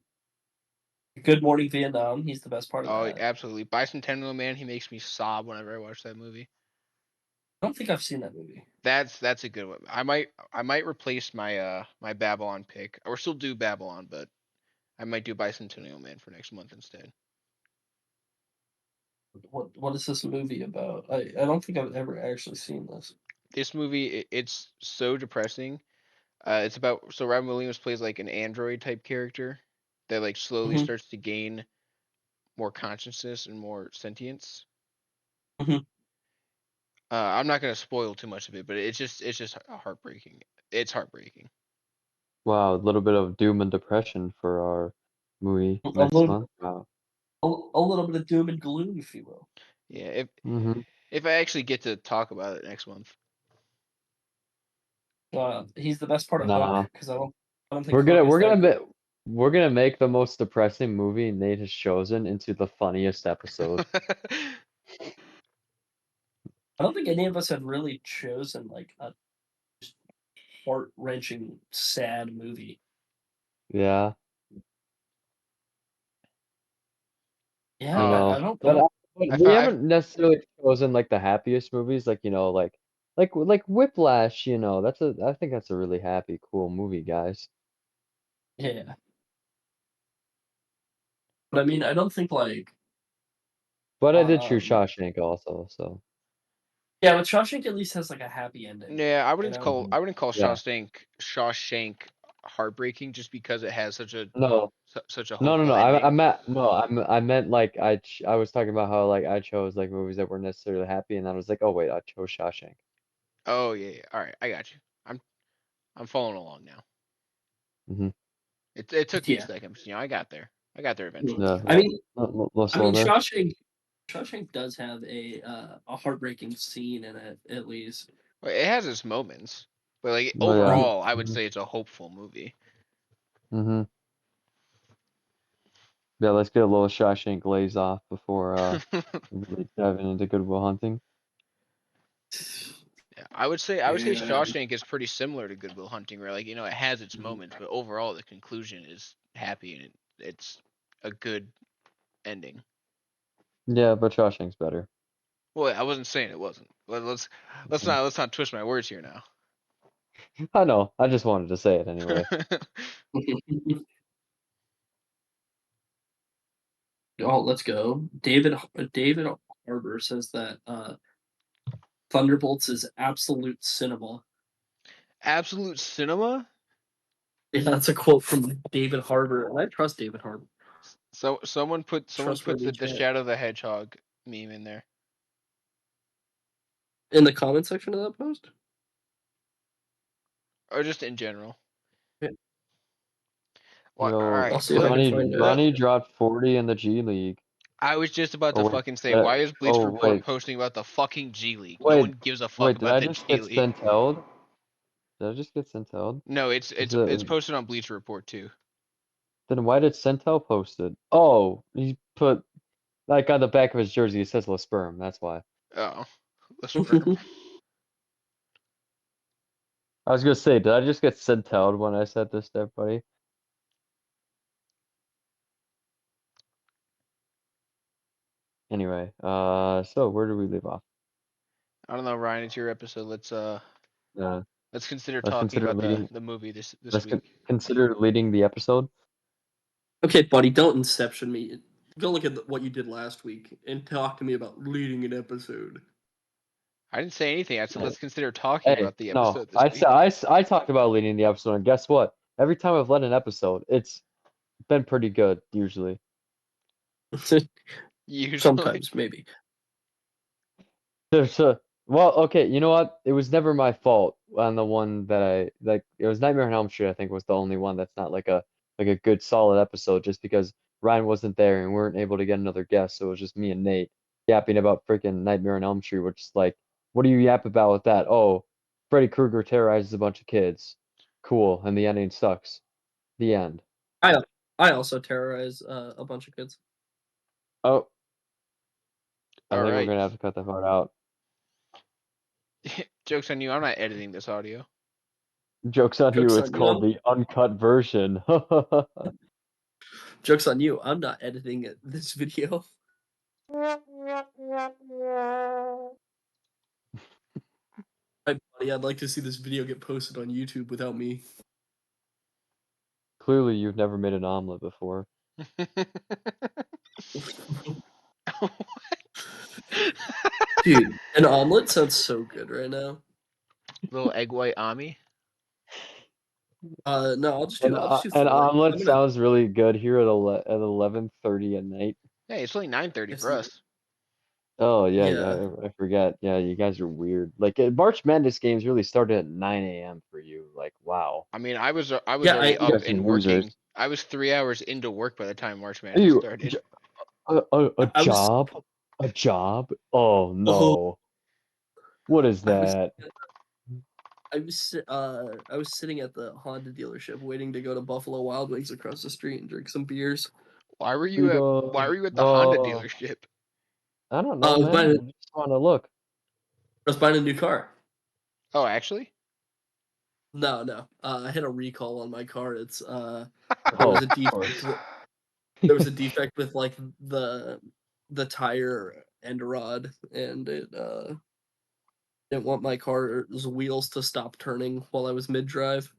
Good Morning Vietnam, he's the best part of Oh, that. absolutely. Bicentennial Man, he makes me sob whenever I watch that movie. I don't think I've seen that movie. That's a good one. I might replace my my Babylon pick, or still do Babylon, but I might do Bicentennial Man for next month instead. What is this movie about? I don't think I've ever actually seen this. This movie, it's so depressing. It's about so Robin Williams plays like an android type character that like slowly Hmm. starts to gain more consciousness and more sentience. Hmm. I'm not gonna spoil too much of it, but it's just heartbreaking. It's heartbreaking. Wow, a little bit of doom and depression for our movie A next little month. Wow. a little bit of doom and gloom, if you will. Yeah, Hmm. if I actually get to talk about it next month. He's the best part of Hook Nah, because I don't think we're Hook gonna is we're that gonna great. we're gonna make the most depressing movie Nate has chosen into the funniest episode. I don't think any of us have really chosen like a heart wrenching sad movie. Yeah. Yeah, um, I don't. I But, don't. but I we found I haven't necessarily chosen like the happiest movies, like like Whiplash. I think that's a really happy, cool movie, guys. Yeah, but I mean, I don't think like But I did choose um. Shawshank also, so Yeah, but Shawshank at least has like a happy ending. yeah, I You wouldn't know. call Mhm. I wouldn't call Yeah. Shawshank heartbreaking just because it has No, such a no. hopeful ending. I meant like I was talking about how like I chose like movies that weren't necessarily happy, and I was like, oh wait, I chose Shawshank. Oh yeah, yeah. All right, I got you. I'm following along now. Hmm. It took me a Yeah. second, but, I got there. I got there eventually. Yeah, I yeah. mean, Little slow there. Shawshank does have a heartbreaking scene in it at least. Well, it has its moments, but like Oh yeah. Mhm. overall, I would Hmm. say it's a hopeful movie. Hmm. Yeah, let's get a little Shawshank glaze off before really diving into Good Will Hunting. Yeah, I would say Yeah. Shawshank is pretty similar to Good Will Hunting, where like it has its Mhm. moments, but overall the conclusion is happy and it's a good ending. Yeah, but Shawshank's better. Well, I wasn't saying it wasn't. Let's Mhm. not twist my words here now. I know. I just wanted to say it anyway. Oh, let's go. David Harbour says that Thunderbolts is absolute cinema. Absolute cinema. Yeah, that's a quote from David Harbour, and I trust David Harbour. So someone put Trustworthy the chat. Shadow the Hedgehog meme in there. In the comment section of that post? or just in general. Yeah. Well, all Yo, right. I'll see if I can find it. Ronnie dropped 40 in the G League. I was just about to Oh wait, fucking say, why is Bleach oh Report wait, posting about the fucking G League? No wait, one gives a fuck wait. Did about I the just G get League. sent held? Did I just get sent held? No, Is it's it, posted on Bleach Report too. then why did Centel post it? Oh, he put like on the back of his jersey. It says La Sperm. That's why. Oh, the sperm. I was gonna say, did I just get sent held when I said this to everybody? Anyway, so where do we leave off? I don't know, Ryan. It's your episode. Uh, Let's consider let's talking consider about leading. the movie this Let's week. consider leading the episode. Okay, buddy, don't inception me. Go look at what you did last week and talk to me about leading an episode. I didn't say anything. I said Hey, let's consider talking hey, about the no, episode this week. I talked about leading the episode, and guess what? Every time I've led an episode, it's been pretty good usually. Usually. Sometimes, maybe. There's a well, okay, you know what? It was never my fault on the one that I like. It was Nightmare on Elm Street. I think was the only one that's not like a good solid episode, just because Ryan wasn't there and we weren't able to get another guest, so it was just me and Nate yapping about freaking Nightmare on Elm Street, which is like, what do you yap about with that? Oh, Freddy Krueger terrorizes a bunch of kids. Cool, and the ending sucks. The end. I I also terrorize a bunch of kids. Oh, I All think we're right. gonna have to cut that part out. Joke's on you. I'm not editing this audio. Joke's on you. Jokes It's on you. called the uncut version. Jokes on you. I'm not editing this video. Hi, buddy. I'd like to see this video get posted on YouTube without me. Clearly, you've never made an omelet before. Dude, an omelet sounds so good right now. Little egg white ami. No, I'll just do An 4. omelet I'm gonna. sounds really good here at 11:30 at night. Hey, it's only 9:30 It's for us. Oh yeah, yeah. yeah, I forget. Yeah, you guys are weird. Like March Madness games really started at 9 a.m. for you. Like wow, I mean, I was Yeah, already you up guys are and losers. working. I was 3 hours into work by the time March Are Madness you started. a I was. job? A job? Oh Oh, no, what is I was. that? I was sitting at the Honda dealership waiting to go to Buffalo Wild Wings across the street and drink some beers. Why were you at the Honda Oh, dealership? I don't I know, was man. buying. I just want to look. I was buying a new car. Oh, actually? No, no. I had a recall on my car. It's there Oh, was a of defect. course. There was a defect with like the tire end rod, and it didn't want my car's wheels to stop turning while I was mid drive.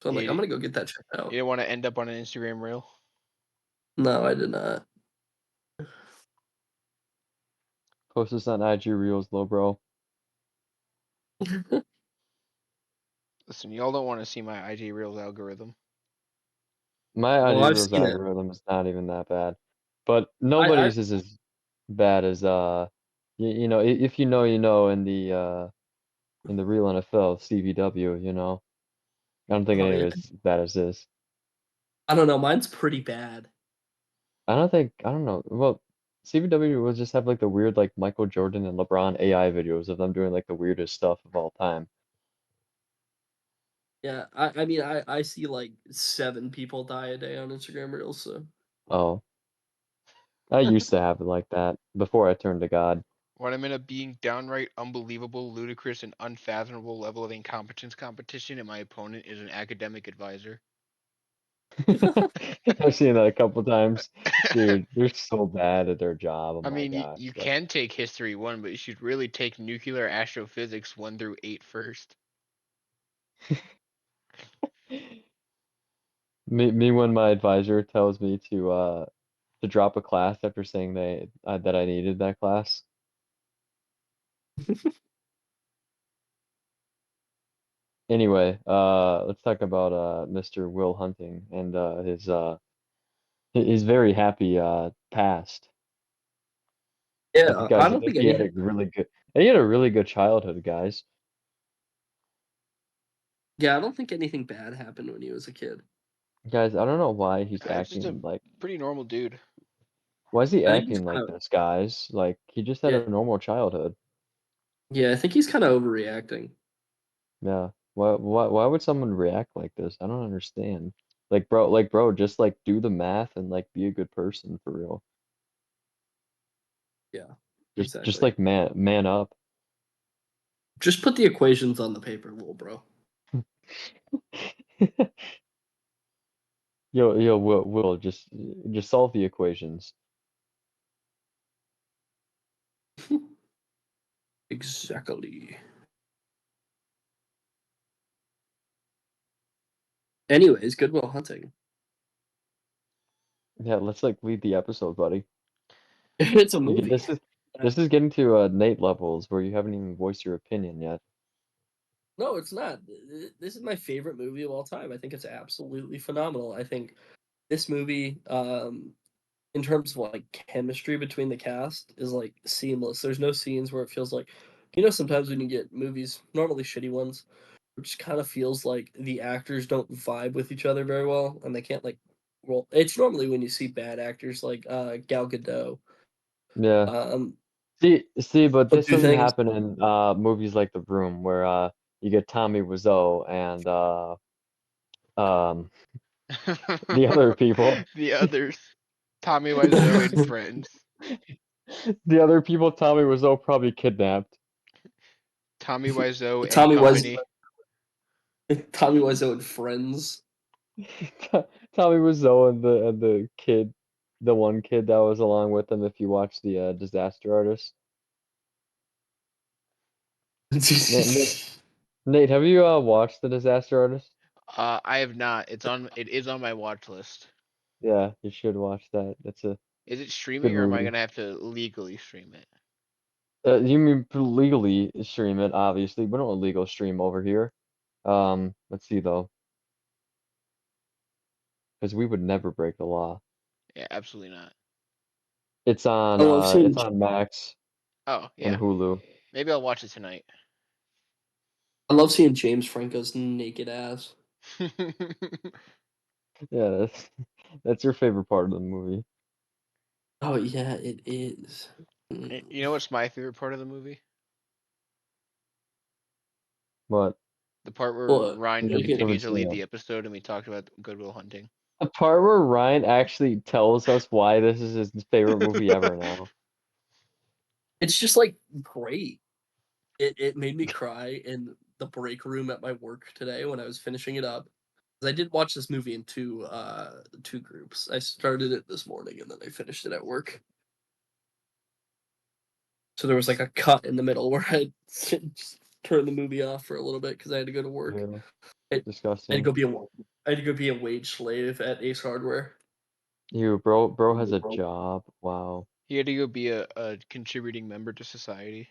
So I'm like, I'm You, gonna go get that checked you out. didn't want to end up on an Instagram reel? No, I did not. Post this on IG Reels, low bro. Listen, y'all don't want to see my IG Reels algorithm. My Oh, IG I've Reels seen it. algorithm is not even that bad, but I nobody's is as bad as you know, if you know, you know, in the real NFL, CVW, you know. I don't think oh any of yeah. it's as bad as this. I don't know. Mine's pretty bad. I don't know. Well, CVW will just have like the weird like Michael Jordan and LeBron AI videos of them doing like the weirdest stuff of all time. Yeah, I mean I see like 7 people die a day on Instagram Reels. So Oh, I used to have it like that before I turned to God. When I'm in a being downright unbelievable, ludicrous, and unfathomable level of incompetence competition, and my opponent is an academic advisor. I've seen that a couple times. Dude, they're so bad at their job. Oh I my mean, gosh. you Like can take History 1, but you should really take Nuclear Astrophysics 1 through 8 first. me when my advisor tells me to drop a class after saying that I needed that class. Anyway, let's talk about Mr. Will Hunting and his very happy past yeah, I guys. I don't think think any. he had a really good childhood, guys. Yeah, I don't think anything bad happened when he was a kid. Guys, I don't know why he's He's just a acting like. pretty normal dude. Why is he I think he's acting kind like of this, guys? Like he just had yeah, a normal childhood. yeah. I think he's kind of overreacting. Yeah. Why would someone react like this? I don't understand. Like bro, just like do the math and like be a good person for real. Yeah, Just exactly. like man up. Just put the equations on the paper, little bro. Yo, Will, just solve the equations. Exactly. Anyways, Good Will Hunting. Yeah, let's like lead the episode, buddy. It's a You get movie. this is getting to Nate levels where you haven't even voiced your opinion yet. No, it's not. This is my favorite movie of all time. I think it's absolutely phenomenal. I think this movie, in terms of like chemistry between the cast, is like seamless. There's no scenes where it feels like, sometimes when you get movies, normally shitty ones, it just kind of feels like the actors don't vibe with each other very well, and they can't like. Well, it's normally when you see bad actors like Gal Gadot, Yeah. um, But they'll this do doesn't things. happen in movies like The Room where you get Tommy Wiseau and um the other people. The others, Tommy Wiseau and friends. The other people Tommy Wiseau probably kidnapped. Tommy Wiseau and Tommy was company. Tommy Wiseau and Friends. Tommy Wiseau and the kid, the one kid that was along with him. If you watch the Disaster Artist, Nate, Nate, have you watched the Disaster Artist? I have not. It is on my watch list. Yeah, you should watch that. That's a Is it good streaming or am I movie. gonna have to legally stream it? You mean legally stream it? Obviously, we don't legal stream over here. Let's see though, because we would never break the law. Yeah, absolutely not. I love It's seeing on Max Oh, and yeah. Hulu. Maybe I'll watch it tonight. I love seeing James Franco's naked ass. Yeah, that's that's your favorite part of the movie. Oh yeah, it is. You know what's my favorite part of the movie? But The part where What? Ryan Naked. continued to lead Verison. the episode and we talked about Good Will Hunting. The part where Ryan actually tells us why this is his favorite movie ever now. It's just like great. It made me cry in the break room at my work today when I was finishing it up. 'Cause I did watch this movie in two groups. I started it this morning and then I finished it at work. So there was like a cut in the middle where I just turned the movie off for a little bit because I had to go to work. Yeah, I, I had to disgusting. go be a I had to go be a wage slave at Ace Hardware. You bro has a job. Wow. He had to go be a contributing member to society.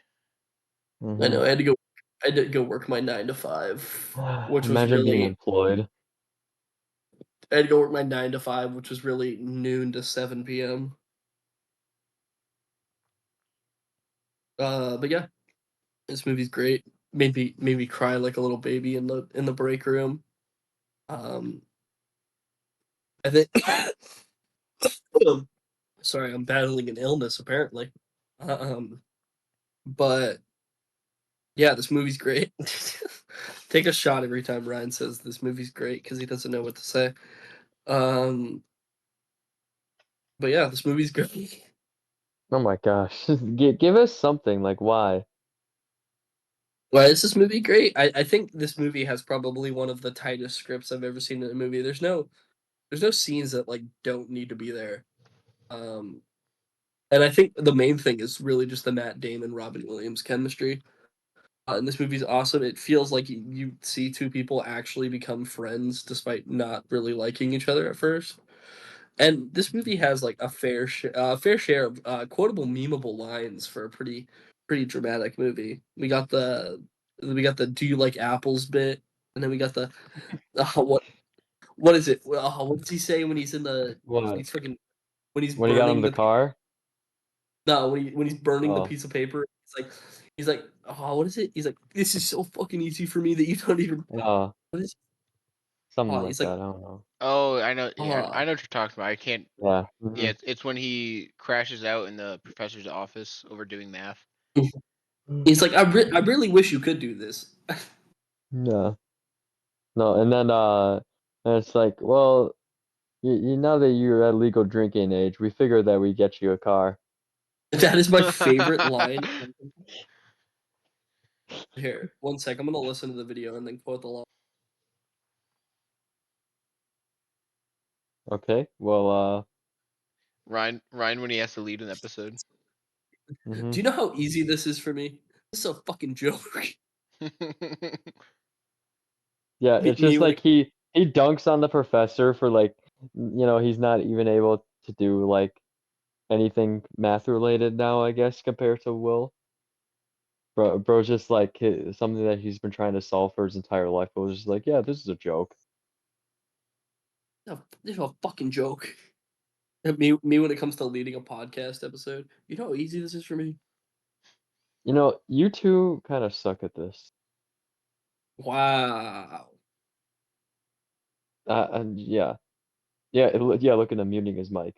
I Mm-hmm. know I had to go work my 9 to 5, which was Imagine being really employed. I had to go work my 9 to 5, which was really noon to 7 p.m. But yeah, this movie's great. Made me cry like a little baby in the break room. Um, I think. Sorry, I'm battling an illness apparently. Um, but yeah, this movie's great. Take a shot every time Ryan says this movie's great because he doesn't know what to say. Um, but yeah, this movie's great. Oh my gosh. Give us something like why. Why is this movie great? I think this movie has probably one of the tightest scripts I've ever seen in a movie. There's no scenes that like don't need to be there. Um, and I think the main thing is really just the Matt Damon Robin Williams chemistry. And this movie's awesome. It feels like you see two people actually become friends despite not really liking each other at first. And this movie has like a fair share of quotable, memeable lines for a pretty dramatic movie. We got the "Do you like apples?" bit, and then we got the what is it? What does he say when he's in the What? he's freaking when he's When he got him burning the the car? no when he's burning the Oh. piece of paper? He's like oh, what is it? He's like, this is so fucking easy for me that you don't even. Uh, What is? something Oh, like he's that. like, I don't know. Oh, I know. Yeah, oh, I know what you're talking about. I can't. Yeah. Yeah, it's when he crashes out in the professor's office over doing math. he's like, I really wish you could do this. Yeah. No, and then and it's like, well, you now that you're at legal drinking age, we figured that we get you a car. That is my favorite line. Here, one sec. I'm gonna listen to the video and then quote the line. Okay. Well, Ryan when he has to lead an episode. Do you know how easy this is for me? This is a fucking joke. yeah, me, it's me just when like it, he dunks on the professor for like, he's not even able to do like anything math related now, I guess, compared to Will. Bro's just like something that he's been trying to solve for his entire life. But was just like, yeah, this is a joke. this is a fucking joke. Me when it comes to leading a podcast episode. You know how easy this is for me? You two kind of suck at this. Wow. And yeah. Look at him muting his mic.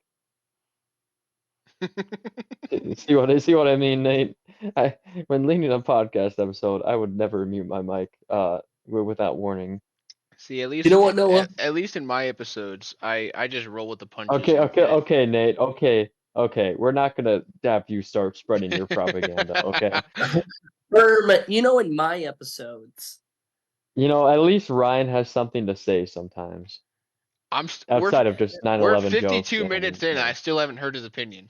See what I mean, Nate? When leading a podcast episode, I would never mute my mic without warning. See, You know what, Noah? at least in my episodes, I just roll with the punches Okay, and okay, okay, Nate. Okay. We're not gonna have you start spreading your propaganda, okay? You know, in my episodes. At least Ryan has something to say sometimes, we're outside of just we're 9/11 jokes 52 and minutes in. I still haven't heard his opinion.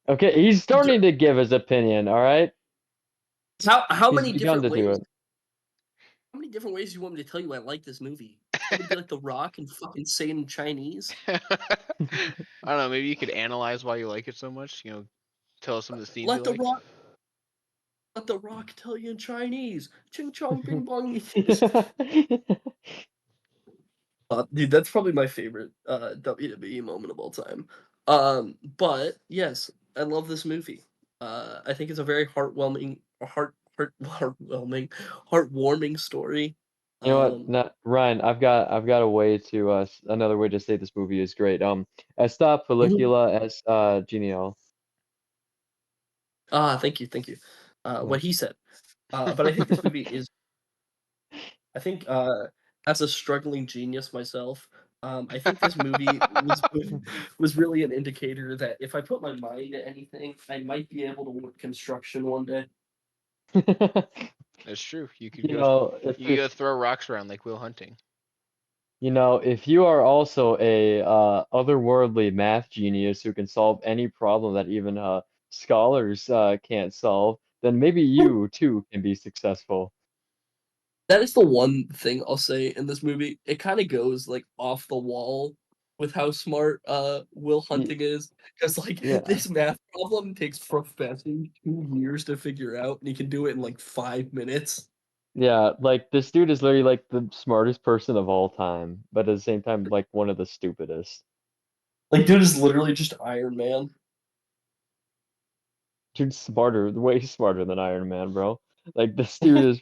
Okay, he's starting to give his opinion, all right? How He's many begun different to do ways? it. How many different ways do you want me to tell you I like this movie? It's gonna be like The Rock and fucking say it in Chinese. I don't know. Maybe you could analyze why you like it so much. Tell us some of the scenes you Let the like. Rock, let the Rock tell you in Chinese. Ching chong bing bong. Dude, that's probably my favorite WWE moment of all time. But yes, I love this movie. I think it's a very heartwarming story. You know what? Um, Not Ryan, I've got a way to another way to say this movie is great. Estop mhm. follicula as genial. Thank you, thank you. Yeah. What he said. But I think this movie is. I think as a struggling genius myself, I think this movie was really an indicator that if I put my mind to anything, I might be able to work construction one day. That's true. You know, You could go throw rocks around like Will Hunting. if you are also a otherworldly math genius who can solve any problem that even scholars can't solve, then maybe you too can be successful. That is the one thing I'll say in this movie. It kind of goes like off the wall with how smart Will Y- Hunting is, because like Yeah. this math problem takes Professor 2 years to figure out, and he can do it in like 5 minutes. Yeah, like this dude is literally like the smartest person of all time, but at the same time, like one of the stupidest. Like, dude is literally just Iron Man. Dude's smarter, way smarter than Iron Man, bro. Like this dude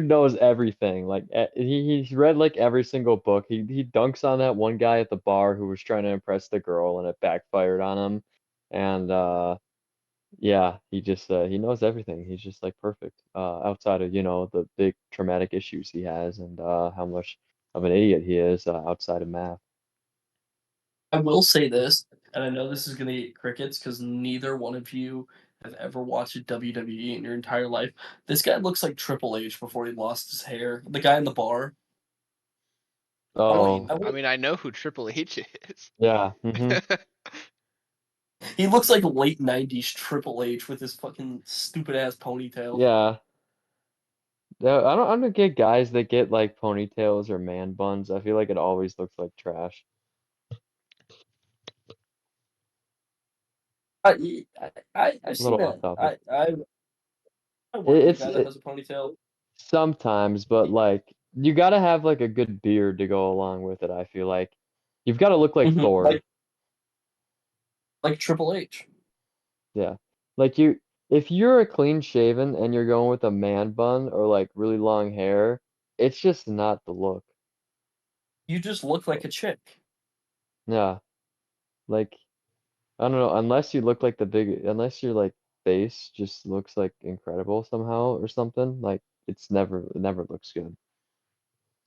knows everything. Like he's read like every single book. He dunks on that one guy at the bar who was trying to impress the girl and it backfired on him. And yeah, he knows everything. He's just like perfect. Outside of, the big traumatic issues he has and how much of an idiot he is outside of math. I will say this, and I know this is gonna get crickets because neither one of you have ever watched WWE in your entire life. This guy looks like Triple H before he lost his hair. The guy in the bar. I I want. mean, Oh, I I want. mean, I know who Triple H is. yeah. Mm-hmm. He looks like late '90s Triple H with his fucking stupid ass ponytail. Yeah. Yeah, I don't get guys that get like ponytails or man buns. I feel like it always looks like trash. I've A seen little off that. topic. I work with a It's guy that has a ponytail. sometimes, but like you gotta have like a good beard to go along with it, I feel like. You've gotta look like Like Thor. Triple H. Yeah. Like you if you're a clean shaven and you're going with a man bun or like really long hair, it's just not the look. You just look like a chick. Yeah, like I don't know, unless your like face just looks like incredible somehow or something, like it never looks good.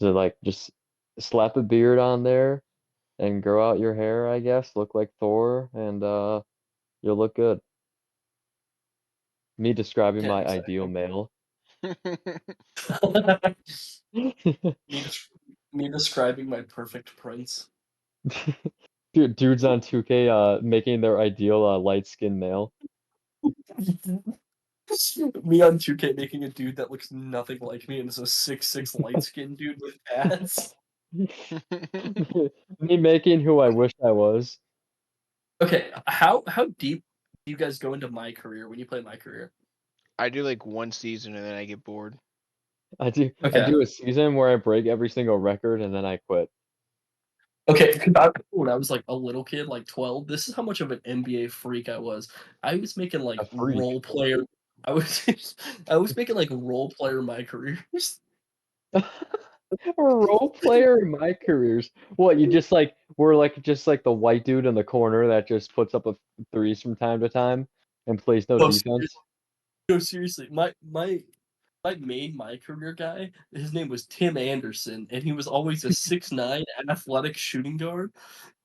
So like just slap a beard on there and grow out your hair, I guess, look like Thor and you'll look good. Me describing Yeah, my ideal exactly. male. me, des- me describing my perfect prince. Dudes on 2K making their ideal light-skinned male. Me on 2K making a dude that looks nothing like me and is a 6'6" light skinned dude with ads. Me making who I wish I was. Okay, how deep do you guys go into my career when you play my career? I do like one season and then I get bored. I Okay. do a season where I break every single record and then I quit. Okay, when I was like a little kid, like 12, this is how much of an NBA freak I was. I was making A like freak. role player. I was I was making like role player my careers. A role player in my careers. What, you just like were like just like the white dude in the corner that just puts up a threes from time to time and plays no No, seriously, defense? no, seriously. My main my career guy, his name was Tim Anderson, and he was always a 6'9" athletic shooting guard.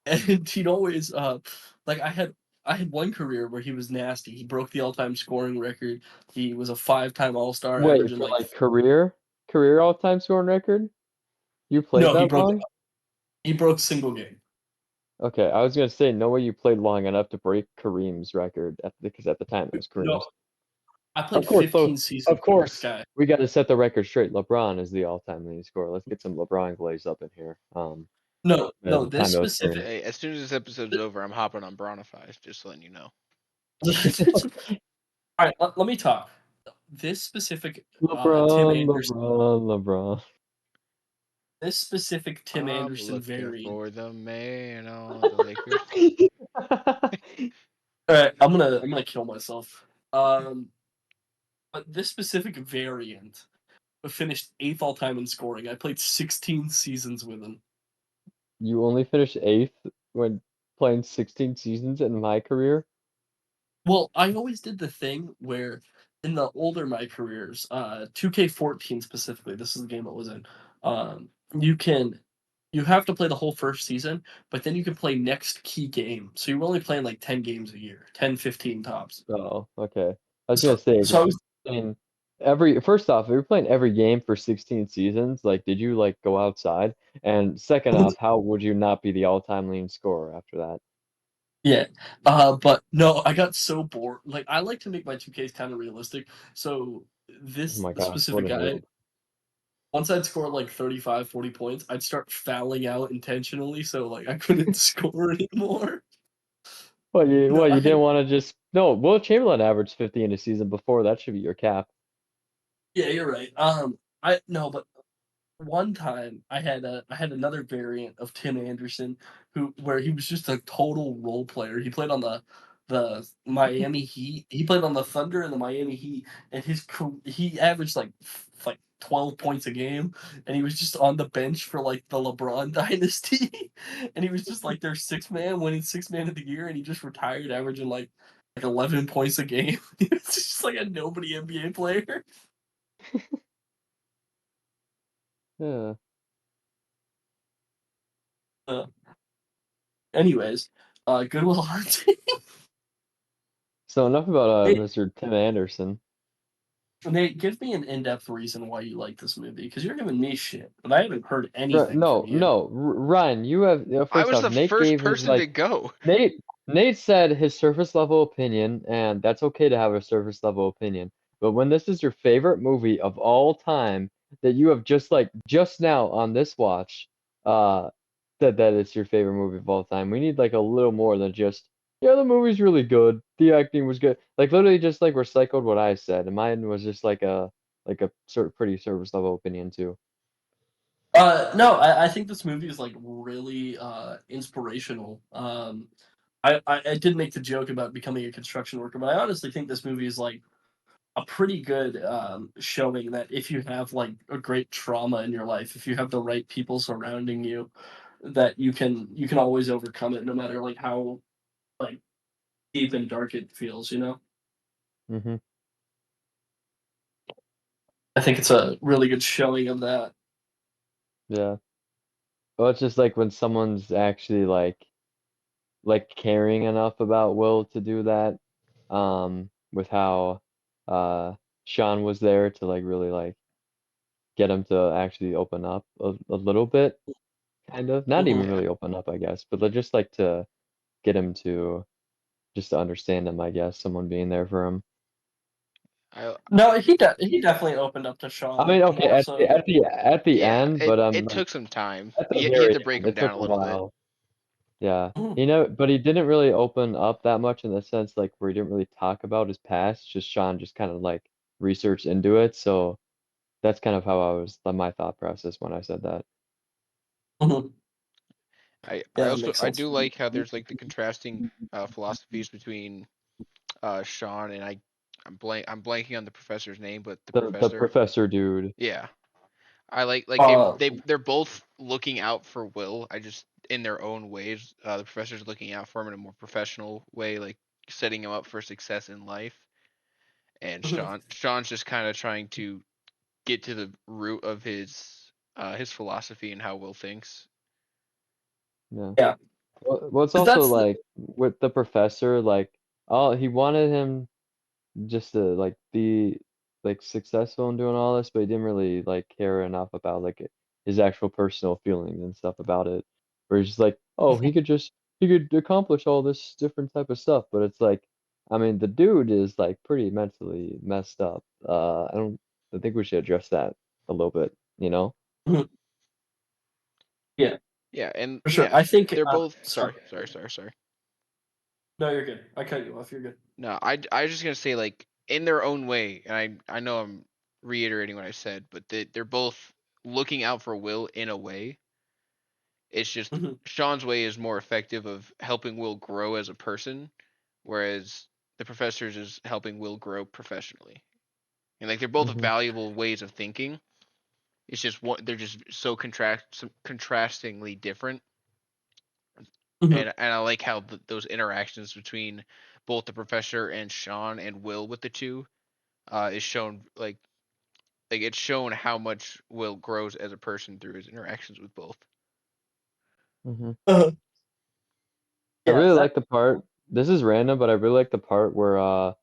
And he'd always like I had one career where he was nasty. He broke the all-time scoring record. He was a five-time All-Star, Wait, averaging for like like career all-time scoring record? You played no, that long? he broke single game. Okay, I was gonna say no way you played long enough to break Kareem's record because at the time it was No, Kareem's. I Of played course, 15 of seasons with this course, guy. we got to set the record straight. LeBron is the all-time leading scorer. Let's get some LeBron glaze up in here. No, At no, the this time it was specific. Kareem. Hey, as soon as this episode's over, I'm hopping on Bronify, just letting you know. All right, let me talk. This specific Tim LeBron, Anderson. LeBron. This specific Tim I'm Anderson looking variant. for the man on the Lakers. All right, I'm gonna kill myself. Um, but this specific variant finished eighth all time in scoring. I played 16 seasons with him. You only finished eighth when playing 16 seasons in my career. Well, I always did the thing where in the older my careers, 2K14 specifically, this is the game it was in. Um, you can you have to play the whole first season, but then you can play next key game. So you're only playing like 10 games a year, 10, 15 tops. Oh, okay. I was gonna So say, so if I you're was playing first off, if you're playing every game for 16 seasons, like, did you like go outside? And second off, how would you not be the all-time leading scorer after that? yeah. But no, I got so bored. Like I like to make my 2Ks kind of realistic. So Oh this my gosh, what specific a guy, noob. once I'd score like 35, 40 points, I'd start fouling out intentionally so like I couldn't score anymore. No, What, I you had didn't want to just no, Will Chamberlain averaged 50 in a season before. That should be your cap. yeah, you're right. I no, but one time I had another variant of Tim Anderson who where he was just a total role player. He played on the Miami Heat. He played on the Thunder and the Miami Heat, and he averaged like 12 points a game, and he was just on the bench for like the LeBron dynasty, and he was just like their six man, winning six man of the year, and he just retired averaging like 11 points a game. He was just like a nobody NBA player. Yeah. Uh, anyways, Goodwill Hunting. So enough about Nate, Mr. Tim Anderson. Nate, give me an in-depth reason why you like this movie, because you're giving me shit, but I haven't heard anything from you. No, Ryan, you have I first was off, the Nate first gave his person to like go. Nate Nate said his surface level opinion, and that's okay to have a surface level opinion. But when this is your favorite movie of all time that you have just now on this watch, uh said that it's your favorite movie of all time, we need like a little more than just yeah, the movie's really good. The acting was good. Like literally just like recycled what I said, and mine was just like a sort of pretty surface level opinion too. No, I think this movie is like really inspirational. I did make the joke about becoming a construction worker, but I honestly think this movie is like a pretty good showing that if you have like a great trauma in your life, if you have the right people surrounding you, that you can always overcome it, no matter like how like deep and dark it feels. You know, Mm-hmm. I think it's a really good showing of that. Yeah. Well, it's just like when someone's actually like caring enough about Will to do that, with how Sean was there to like really like get him to actually open up a little bit, kind of. Not even Mhm. Yeah, really open up, I guess, but like, just like to get him to just to understand him, I guess, someone being there for him. I No, he definitely opened up to I Sean mean, okay, more so than. at the yeah. end, It but it like took some time. at the You had very to break end, him it down took a a little bit. while. Yeah. Mhm. But he didn't really open up that much in the sense like where he didn't really talk about his past. Just Sean just kind of like researched into it. So that's kind of how I was my thought process when I said that. Mhm. I Yeah, that also makes I sense. do like how there's like the contrasting philosophies between Sean and I'm blanking on the professor's name, but the The professor. professor dude. Yeah. I like Uh, they're both looking out for Will. I just in their own ways. The professor's looking out for him in a more professional way, like setting him up for success in life. And mhm. Sean's just kind of trying to get to the root of his philosophy and how Will thinks. Yeah. Yeah, Well, it's because also that's the. like with the professor, like, oh, he wanted him just to like be like successful in doing all this, but he didn't really like care enough about like his actual personal feelings and stuff about it. Where he's just like, oh, he could accomplish all this different type of stuff, but it's like, I mean, the dude is like pretty mentally messed up. I think we should address that a little bit, you know? Mhm. Yeah, Yeah, and for sure. yeah, I think. they're both. Sorry. Sorry. No, you're good. I cut you off. You're good. No, I was just gonna say like in their own way, and I know I'm reiterating what I said, but they're both looking out for Will in a way. It's just Mhm. Sean's way is more effective of helping Will grow as a person, whereas the professor's is helping Will grow professionally. And like they're both Hmm. valuable ways of thinking. It's just one they're just so contrastingly different. Mhm. And I like how those interactions between both the professor and Sean and Will with the two is shown like it's shown how much Will grows as a person through his interactions with both. Hmm. Uh, I yeah, really that. like the part. This is random, but I really like the part where I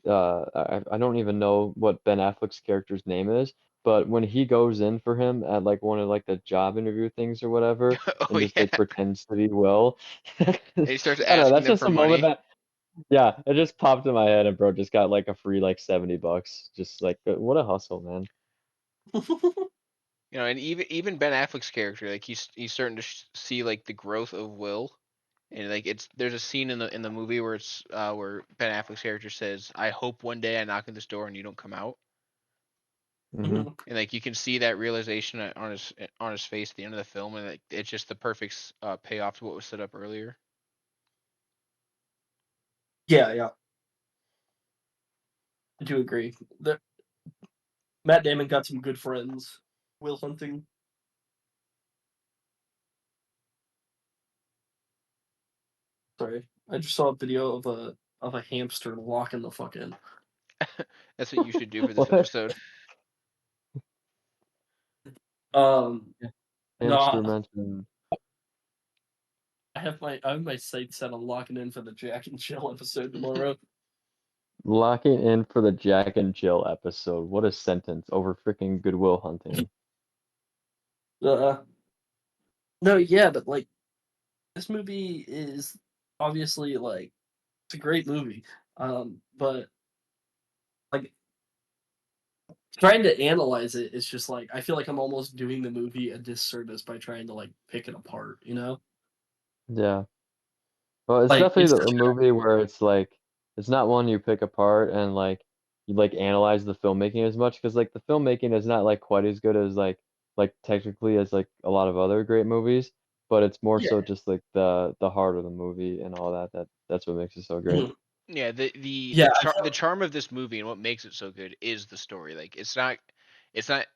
don't even know what Ben Affleck's character's name is, but when he goes in for him at like one of like the job interview things or whatever, Oh and just yeah, like pretends to be Will, I and he starts don't know, asking that's them just for a moment money. that yeah, it just popped in my head, and bro just got like a free like $70, just like what a hustle, man. You know, and even Ben Affleck's character, like he's starting to see like the growth of Will, and like it's there's a scene in the movie where it's where Ben Affleck's character says, "I hope one day I knock on this door and you don't come out," Hmm. Mhm. and like you can see that realization on his face at the end of the film, and like, it's just the perfect payoff to what was set up earlier. Yeah, yeah, I do agree. The, Matt Damon got some good friends. Will Hunting. Sorry, I just saw a video of a hamster locking the fuck in. That's what you should do for this What? episode. Um, Yeah. Hamster no, mentioned I have my sights set on locking in for the Jack and Jill episode tomorrow. locking in for the Jack and Jill episode. What a sentence over freaking Goodwill Hunting. Uh, no, yeah, but like this movie is obviously like it's a great movie. But like trying to analyze it is just like I feel like I'm almost doing the movie a disservice by trying to like pick it apart, you know? Yeah. Well, it's Like definitely it's a movie where it's like it's not one you pick apart and like you like analyze the filmmaking as much because like the filmmaking is not like quite as good as like technically as like a lot of other great movies. but it's more Yeah. so just like the heart of the movie and all that. That's what makes it so great. Mhm. Yeah, Yeah, the charm of this movie and what makes it so good is the story. Like it's not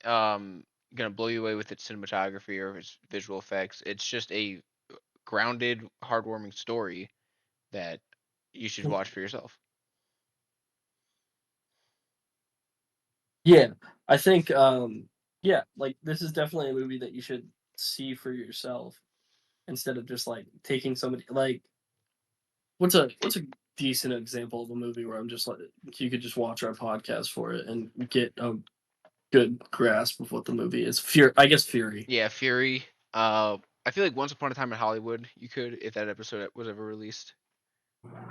gonna blow you away with its cinematography or its visual effects. It's just a grounded, heartwarming story that you should watch for yourself. yeah. I think yeah, like this is definitely a movie that you should see for yourself instead of just like taking somebody like what's a decent example of a movie where I'm just like you could just watch our podcast for it and get a good grasp of what the movie is. I guess Fury. Yeah, Fury. I feel like Once Upon a Time in Hollywood, you could if that episode was ever released.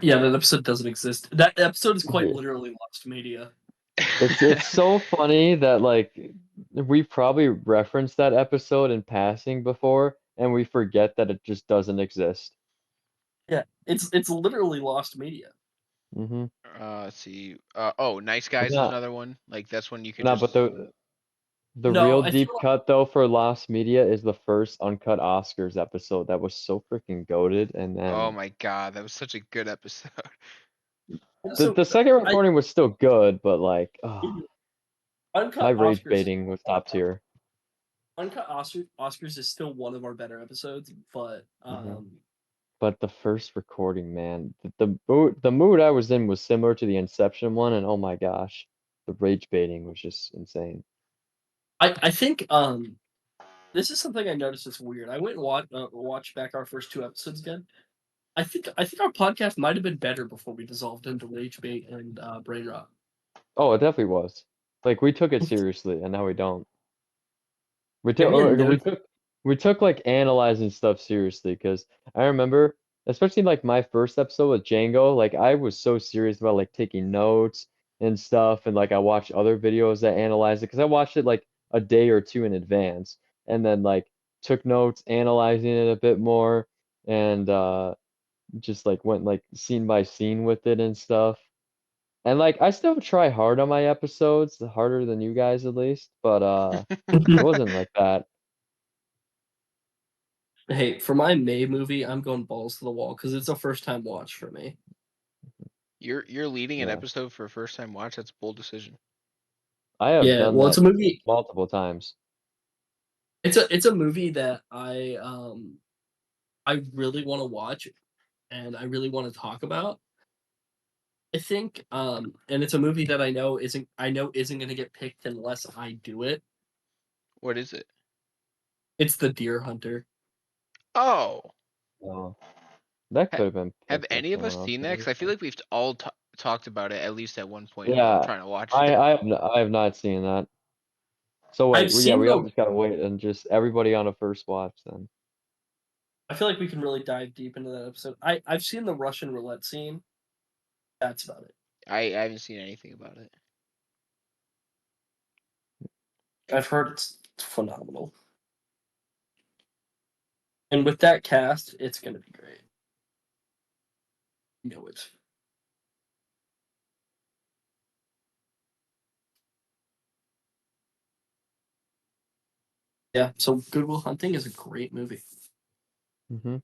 Yeah, that episode doesn't exist. That episode is quite Yeah. literally lost media. It's so funny that like we probably referenced that episode in passing before, and we forget that it just doesn't exist. Yeah, it's literally lost media. Mm-hmm. Let's see. Oh, Nice Guys is Not, another one. Like that's when you could not, but just. the No, real I feel deep cut though for Lost Media is the first Uncut Oscars episode that was so freaking goated, and Oh then my God, that was such a good episode. the so the second I recording was still good, but like, my Uncut rage Oscars. baiting was top tier. Oscars is still one of our better episodes, but Hmm. But the first recording, man, the mood I was in was similar to the Inception one, and oh my gosh, the rage baiting was just insane. I think this is something I noticed is weird. I went and watched back our first two episodes again. I think our podcast might have been better before we dissolved into rage bait and brain rot. Oh, it definitely was. Like we took it seriously, and now we don't. We took Maybe I or noticed. we took like analyzing stuff seriously because I remember, especially like my first episode with Django, like I was so serious about like taking notes and stuff, and like I watched other videos that analyzed it because I watched it like a day or two in advance, and then like took notes, analyzing it a bit more, and just like went like scene by scene with it and stuff. And like I still try hard on my episodes, harder than you guys at least, but it wasn't like that. Hey, for my May movie, I'm going balls to the wall because it's a first time watch for me. You're leading an Yeah. episode for a first time watch. That's a bold decision. I have Yeah, done well, it's that a movie. multiple times. It's a movie that I really want to watch and I really want to talk about. I think and it's a movie that I know isn't going to get picked unless I do it. What is it? It's The Deer Hunter. Oh, So that ha could have been have picked by any of us someone else seen that? maybe. 'Cause I feel like we've all talked about it at least at one point while Yeah, trying to watch I it. I have, I have not seen that. So I've wait, yeah, seen we all the just gotta wait and just everybody on a first watch then. I feel like we can really dive deep into that episode. I've seen the Russian roulette scene. That's about it. I haven't seen anything about it. I've heard it's phenomenal. And with that cast, it's going to be great. You know it. Yeah, so Good Will Hunting is a great movie. Hmm.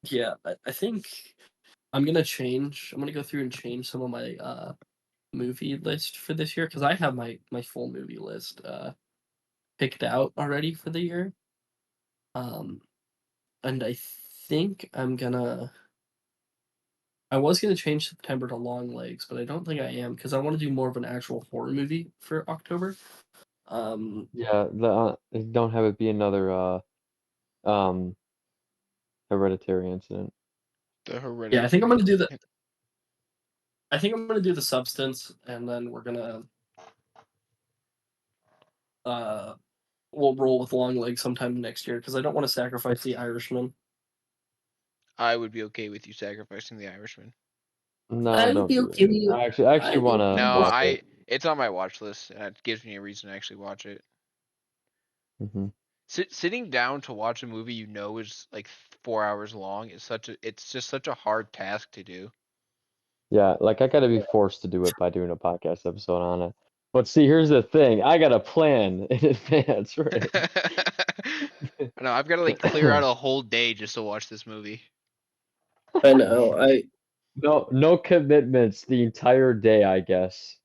Yeah, I think I'm gonna go through and change some of my movie list for this year because I have my full movie list picked out already for the year. Um, and I think I was gonna change September to Long Legs, but I don't think I am because I want to do more of an actual horror movie for October. Yeah, don't have it be another um hereditary incident. The Yeah, I think I'm gonna Hereditary. do the I think I'm gonna do the Substance, and then uh we'll roll with Long Legs sometime next year because I don't want to sacrifice the Irishman. I would be okay with you sacrificing the Irishman. No, I would don't be do okay it. with you. I actually I think wanna No, watch it. it's on my watch list, and it gives me a reason to actually watch it. Hmm. Sitting down to watch a movie you know is like 4 hours long is it's just such a hard task to do. Yeah, like I gotta be forced to do it by doing a podcast episode on it. But see, here's the thing. I got a plan in advance, right? I know I've got to like clear out a whole day just to watch this movie. I know. No commitments the entire day, I guess.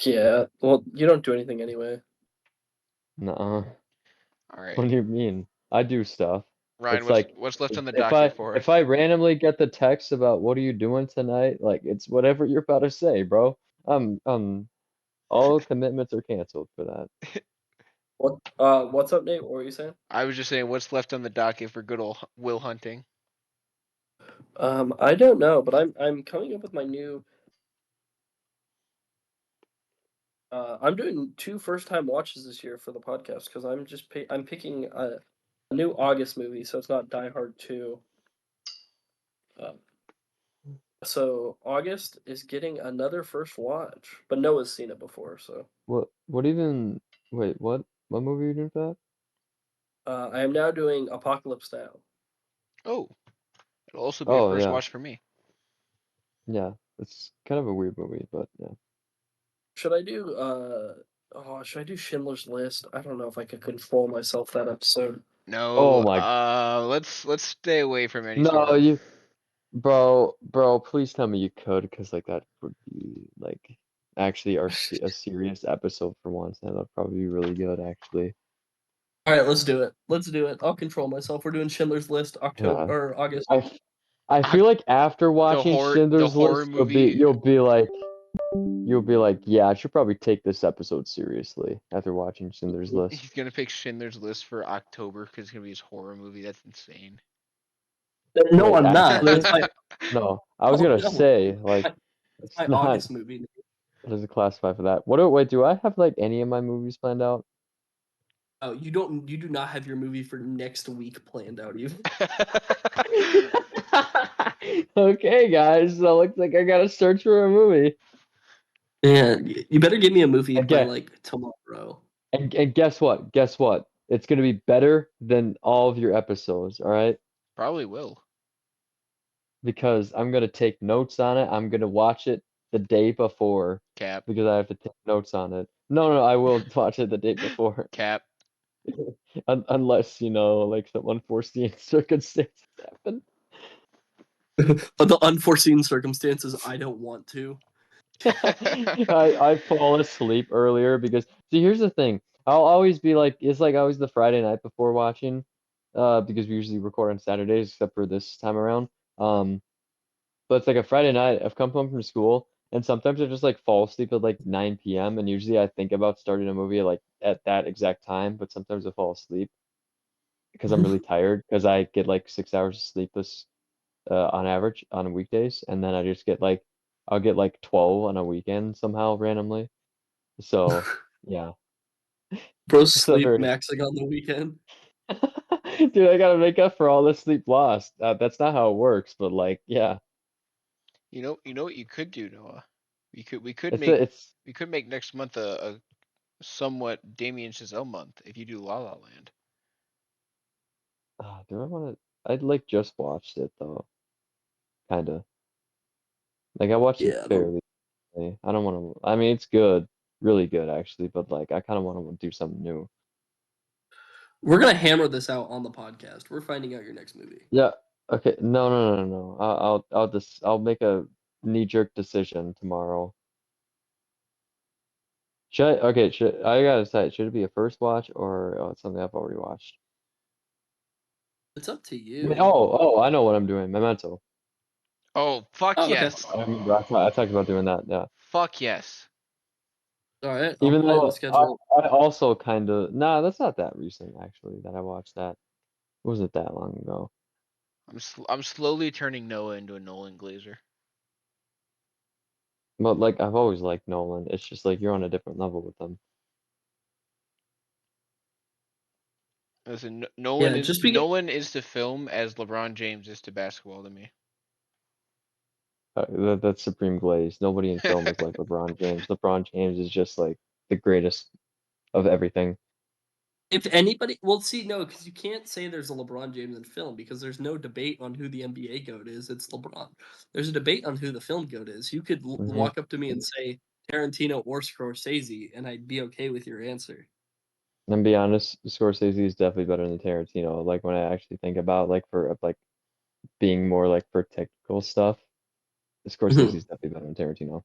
Yeah. Well, you don't do anything anyway. Nuh-uh. All What right, do you mean? I do stuff. Ryan, It's like what's left on the if docket I for if us? I randomly get the text about what are you doing tonight, like it's whatever you're about to say, bro. All commitments are canceled for that. What's up, Nate? What were you saying? I was just saying, what's left on the docket for good old Will Hunting? I don't know, but I'm coming up with my new. I'm doing 2 first-time watches this year for the podcast because I'm picking a new August movie, so it's not Die Hard 2. Uh, so August is getting another first watch, but Noah's seen it before, so What even wait, what movie are you doing for I am now doing Apocalypse Now. Oh, it'll also that? be a Oh first yeah. watch for me. Yeah. It's kind of a weird movie, but yeah. Should I do should I do Schindler's List? I don't know if I could control myself that episode. Oh No, my let's stay away from any sort no, of. you bro, please tell me you could, because like that would be like actually a serious episode for once, and that'd probably be really good actually. All right, let's do it. Let's do it. I'll control myself. We're doing Schindler's List October Yeah. or August. I I feel like after watching The Schindler's horror List, movie. you'll be like, yeah, I should probably take this episode seriously after watching Schindler's List. He's gonna pick Schindler's List for October because it's gonna be his horror movie. That's insane. No, Wait, I'm not. That's actually? my No, I was oh gonna no. say like That's it's my not. August movie. It doesn't classify for that. Wait, do I have like any of my movies planned out? Oh, you do not have your movie for next week planned out even. Okay, guys, so looks like I gotta search for a movie. Yeah, you better give me a movie And by get like tomorrow. and guess what? Guess what? It's gonna be better than all of your episodes, all right? Probably will. Because I'm gonna take notes on it. I'm gonna watch it the day before Cap. because I have to take notes on it. No, I will watch it the day before. Cap. Unless, like some unforeseen circumstances happen. The unforeseen circumstances I don't want to. I fall asleep earlier because see here's the thing. I'll always be like it's like always the Friday night before watching, because we usually record on Saturdays except for this time around. Um, but it's like a Friday night. I've come home from school and sometimes I just like fall asleep at like 9 p.m. and usually I think about starting a movie like at that exact time, but sometimes I fall asleep because I'm really tired because I get like 6 hours of sleep this on average on weekdays, and then I just get like I'll get like 12 on a weekend somehow randomly. So yeah, Bro's it's a sleep very maxing on the weekend. dude. I gotta make up for all the sleep lost. That's not how it works, but like yeah, You know what you could do, Noah? We could it's make a, it's. next month a somewhat Damien Chazelle month if you do La La Land. Do I want to? I'd like just watched it though, kind of. Like I watched it Yeah, I don't. fairly. I don't want to. I mean, it's good, really good actually, but like I kind of want to do something new. We're gonna hammer this out on the podcast. We're finding out your next movie. Yeah. Okay. No. I'll make a knee-jerk decision tomorrow. I gotta decide, should it be a first watch or it's something I've already watched? It's up to Wait, you. oh, I know what I'm doing. Memento. Oh, fuck Oh, okay. yes. I remember I talked about doing that, yeah. Fuck yes. All right, I'll Even put it in the though schedule. I also kind of, nah, that's not that recent actually that I watched that. It wasn't that long ago. I'm slowly turning Noah into a Nolan Glazer. But like I've always liked Nolan. It's just like you're on a different level with them. Listen, Yeah, just because. Nolan is to film as LeBron James is to basketball to me. That's supreme glaze. Nobody in film is like LeBron James. LeBron James is just like the greatest of everything. If anybody, well, see, no, because you can't say there's a LeBron James in film because there's no debate on who the NBA GOAT is. It's LeBron. There's a debate on who the film GOAT is. You could Hmm. walk up to me and say Tarantino or Scorsese, and I'd be okay with your answer. And be honest, Scorsese is definitely better than Tarantino. Like when I actually think about like for like being more like for technical stuff, Scorsese is definitely better than Tarantino.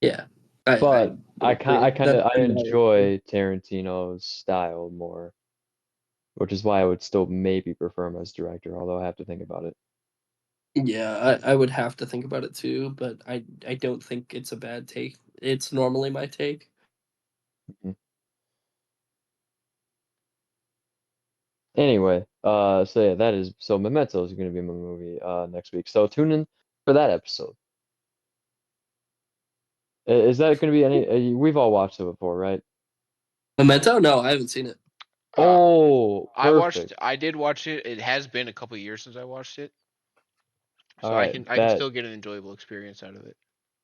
Yeah, But I That's enjoy Tarantino's style more, which is why I would still maybe prefer him as director, although I have to think about it. Yeah, I would have to think about it too, but I don't think it's a bad take. It's normally my take. Mhm. Anyway, so yeah, that is so Memento is going to be my movie next week. So tune in for that episode. Is that going to be any? We've all watched it before, right? Memento? No, I haven't seen it. Uh, Oh, perfect. I did watch it. It has been a couple years since I watched it, All so right, I can still get an enjoyable experience out of it.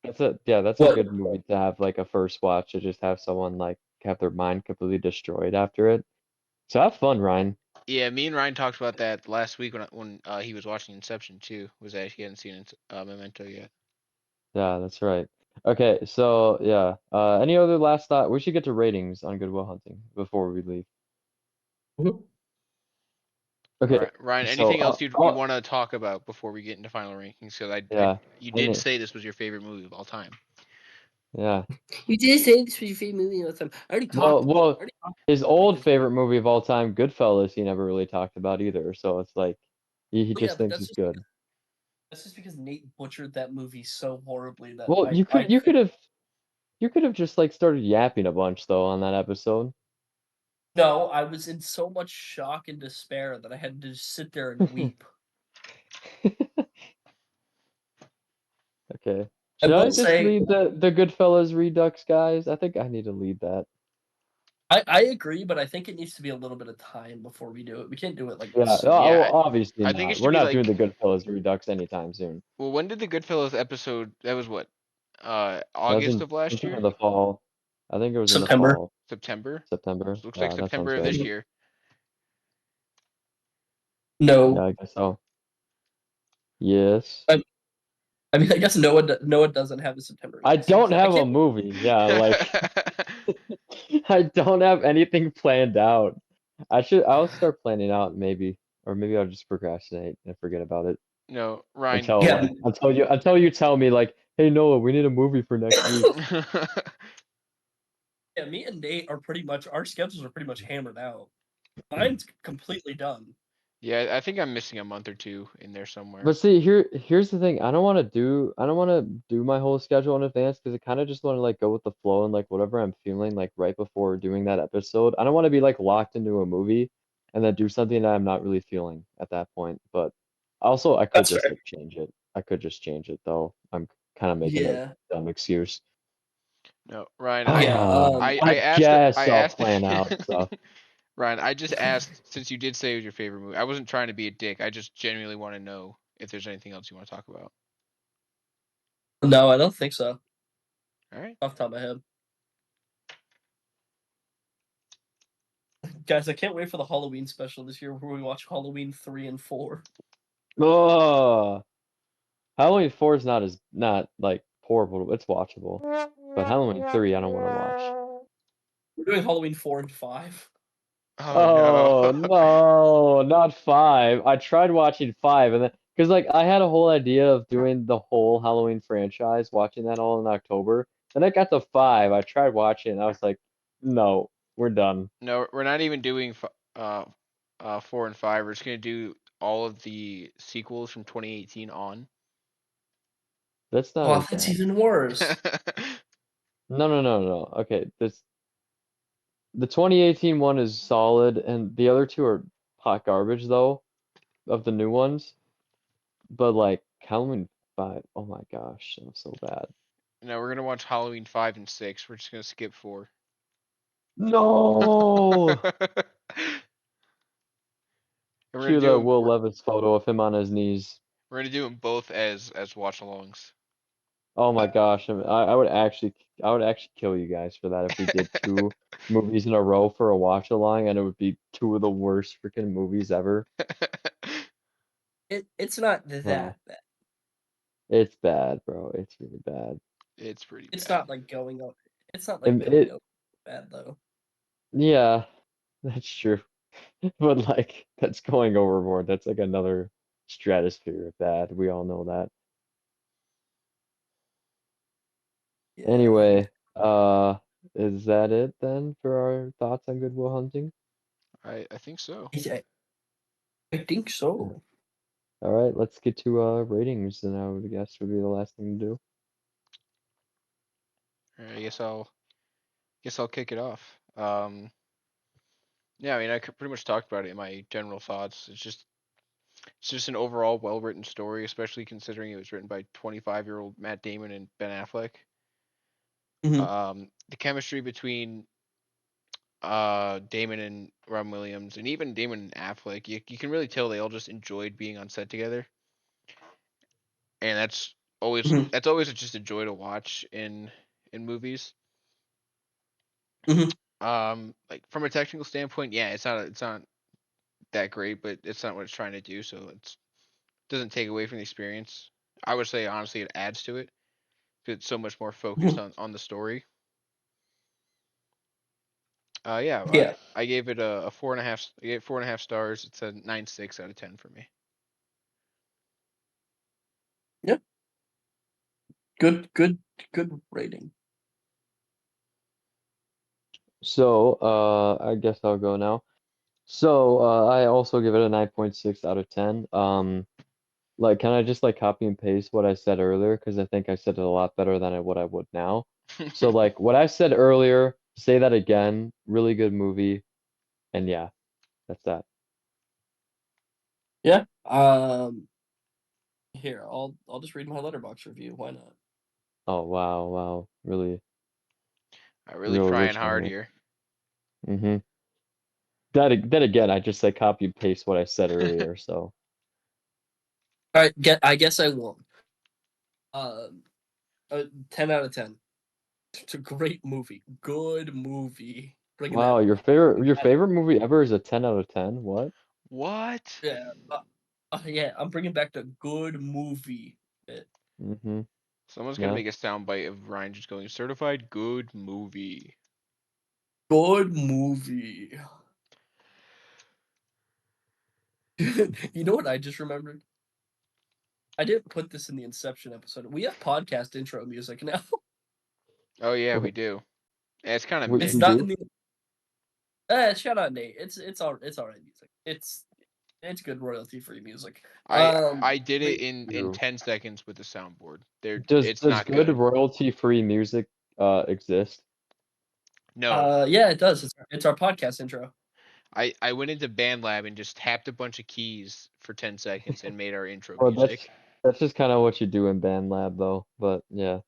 that's a What? good movie to have like a first watch to just have someone like have their mind completely destroyed after it. So have fun, Ryan. Yeah, me and Ryan talked about that last week when he was watching Inception too. Was that he hadn't seen Memento yet. Yeah, that's right. Okay, so yeah. Any other last thought? We should get to ratings on Good Will Hunting before we leave. Mhm. All Okay, right, Ryan. so Anything else you want to talk about before we get into final rankings? Because yeah, you did any say this was your favorite movie of all time. yeah. You did say this was your favorite movie all the time. I already talked about it. I Well, already talked his about old his favorite. favorite movie of all time, Goodfellas, he never really talked about either. So it's like he Oh, yeah, just but thinks it's good. that's just because Nate butchered that movie so horribly that Well, I you could have just like started yapping a bunch though on that episode. no, I was in so much shock and despair that I had to just sit there and weep. Okay. I Should I will just say lead the Goodfellas Redux, guys? I think I need to lead that. I agree, but I think it needs to be a little bit of time before we do it. We can't do it like Yeah, soon. Yeah, well, obviously I think it not. should We're be not doing the like. Goodfellas Redux anytime soon. Well, when did the Goodfellas episode? That was what? That was August in of last sometime in year? the fall. I think it was in the September. fall, September? September. Looks like Yeah, that sounds September of this right. year. Yeah, No, I guess so. Yes. I, I mean I guess Noah doesn't have a September I release. He's don't I have a can't. movie. Yeah, like I don't have anything planned out. I'll start planning out maybe, or maybe I'll just procrastinate and forget about it No, Ryan. until Yeah, like until you tell me like, hey Noah, we need a movie for next week. yeah. Me and Nate are pretty much our schedules are pretty much hammered out. Mine's completely done. Yeah, I think I'm missing a month or two in there somewhere. But see, here's the thing. I don't want to do my whole schedule in advance because I kind of just want to like go with the flow and like whatever I'm feeling like right before doing that episode. I don't want to be like locked into a movie and then do something that I'm not really feeling at that point. But also, I could That's just fair. like change it. I could just change it though. I'm kind of making a Yeah. dumb excuse. No, Ryan. Yeah. I I asked. guess I I'll asked. plan out stuff. Ryan, I just asked since you did say it was your favorite movie. I wasn't trying to be a dick. I just genuinely want to know if there's anything else you want to talk about. No, I don't think so. All right. Off the top of my head. Guys, I can't wait for the Halloween special this year where we watch Halloween 3 and 4. Oh, Halloween 4 is not like horrible. It's watchable. But Halloween 3, I don't want to watch. We're doing Halloween 4 and 5. Oh no. Oh no, not 5. I tried watching 5 and then because like I had a whole idea of doing the whole Halloween franchise, watching that all in October. Then I got to 5. I tried watching and I was like, no, we're done. No, we're not even doing 4 and 5. We're just gonna do all of the sequels from 2018 on. That's not Oh, as that's bad. even worse. No. Okay, the 2018 one is solid and the other two are hot garbage though of the new ones. But like Halloween 5, oh my gosh, that was so bad. No, we're gonna watch Halloween 5 and 6. We're just gonna skip 4. No! And Cue the Will Levis photo of him on his knees. we're gonna do them both as watch-alongs. Oh my gosh, I I would actually kill you guys for that if we did two movies in a row for a watch along and it would be two of the worst freaking movies ever. It's not Oh, that bad. it's bad, bro. It's really bad. It's pretty It's bad. not like going up. It's not like going It up bad though. yeah, that's true. But like that's going overboard. That's like another stratosphere of bad. We all know that. Yeah, Anyway, is that it then for our thoughts on Good Will Hunting? I think so. I think Yeah. so. All right, let's get to ratings, and I would guess would be the last thing to do. Alright, I guess I'll kick it off. Yeah, I mean, pretty much talked about it in my general thoughts. It's just an overall well-written story, especially considering it was written by 25-year-old Matt Damon and Ben Affleck. Mhm. The chemistry between Damon and Robin Williams, and even Damon and Affleck, you can really tell they all just enjoyed being on set together, and always Mhm. that's always just a joy to watch in movies. Mhm. Like from a technical standpoint, yeah, it's not that great, but it's not what it's trying to do, so it doesn't take away from the experience. I would say honestly, it adds to it because it's so much more focused Mhm. on the story. Yeah, Yeah. I gave it a 4.5. I gave it 4.5 stars. It's a 9.6 out of 10 for me. Yeah. Good rating. So, I guess I'll go now. So, I also give it a 9.6 out of 10. Like, can I just like copy and paste what I said earlier? Because I think I said it a lot better than what I would now. So, like, what I said earlier, say that again. Really good movie. And yeah, that's that. Yeah. Here, I'll just read my letterbox review. Why not? Oh, wow, wow. Really, I'm really real trying original hard here. here. Mm-hmm. That again, I just like copy and paste what I said earlier. So, All right. I guess I won. Um, 10 out of 10. It's a great movie. Good movie. Bringing wow, that. your favorite movie ever is a 10 out of 10? What? What? Yeah. Yeah. I'm bringing back the good movie. Mm-hmm. Someone's gonna Yeah. make a soundbite of Ryan just going certified good movie. Good movie. You know what I just remembered? I didn't put this in the Inception episode. We have podcast intro music now. Oh yeah, we do. And it's kind of We, It's we mid. not do? in the. Shout out Nate. It's alright music. It's good royalty free music. I did But it in Do. 10 seconds with the soundboard. It's Does not good good. royalty-free music exist? No, yeah, it does. It's our podcast intro. I went into BandLab and just tapped a bunch of keys for 10 seconds and made our intro Well, music. that's just kind of what you do in BandLab though. But yeah.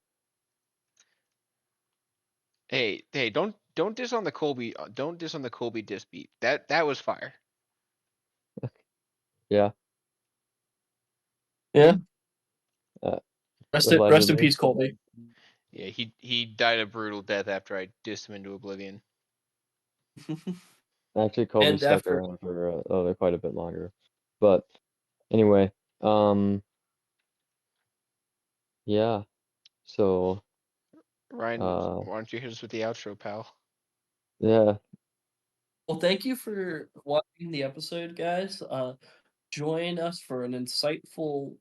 Hey, don't diss on the Colby. Don't diss on the Colby diss beat. That was fire. Yeah. Yeah. Uh, Rest in allegedly. peace, Colby. Yeah, he died a brutal death after I dissed him into oblivion. Actually, Kobe And stuck after around for quite a bit longer. But anyway, yeah. So, Ryan, uh, why don't you hit us with the outro, pal? yeah. well, thank you for watching the episode, guys. Join us for an insightful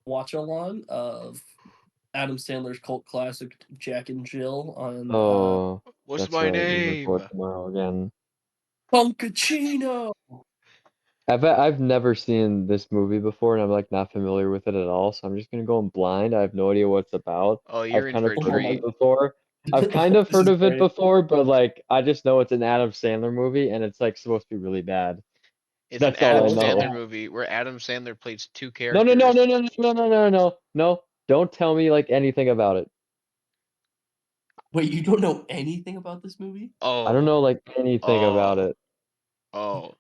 watch along of Adam Sandler's cult classic Jack and Jill on Oh, What's that's my right. We name? record tomorrow again. Punkachino. I've never seen this movie before, and I'm like not familiar with it at all. So I'm just gonna go in blind. I have no idea what it's about. Oh, I've you're in kind for of a heard of it treat. before. I've kind of This heard is of it great. before, but like I just know it's an Adam Sandler movie, and it's like supposed to be really bad. It's an That's all Adam I Oh, it's Sandler know. bad. movie where Adam Sandler plays two No, no, no, characters. no, no, no, no, no, no, no, no. Don't tell me like anything about it. Wait, you don't know anything about this movie? I don't Oh, know like anything about oh, it. oh,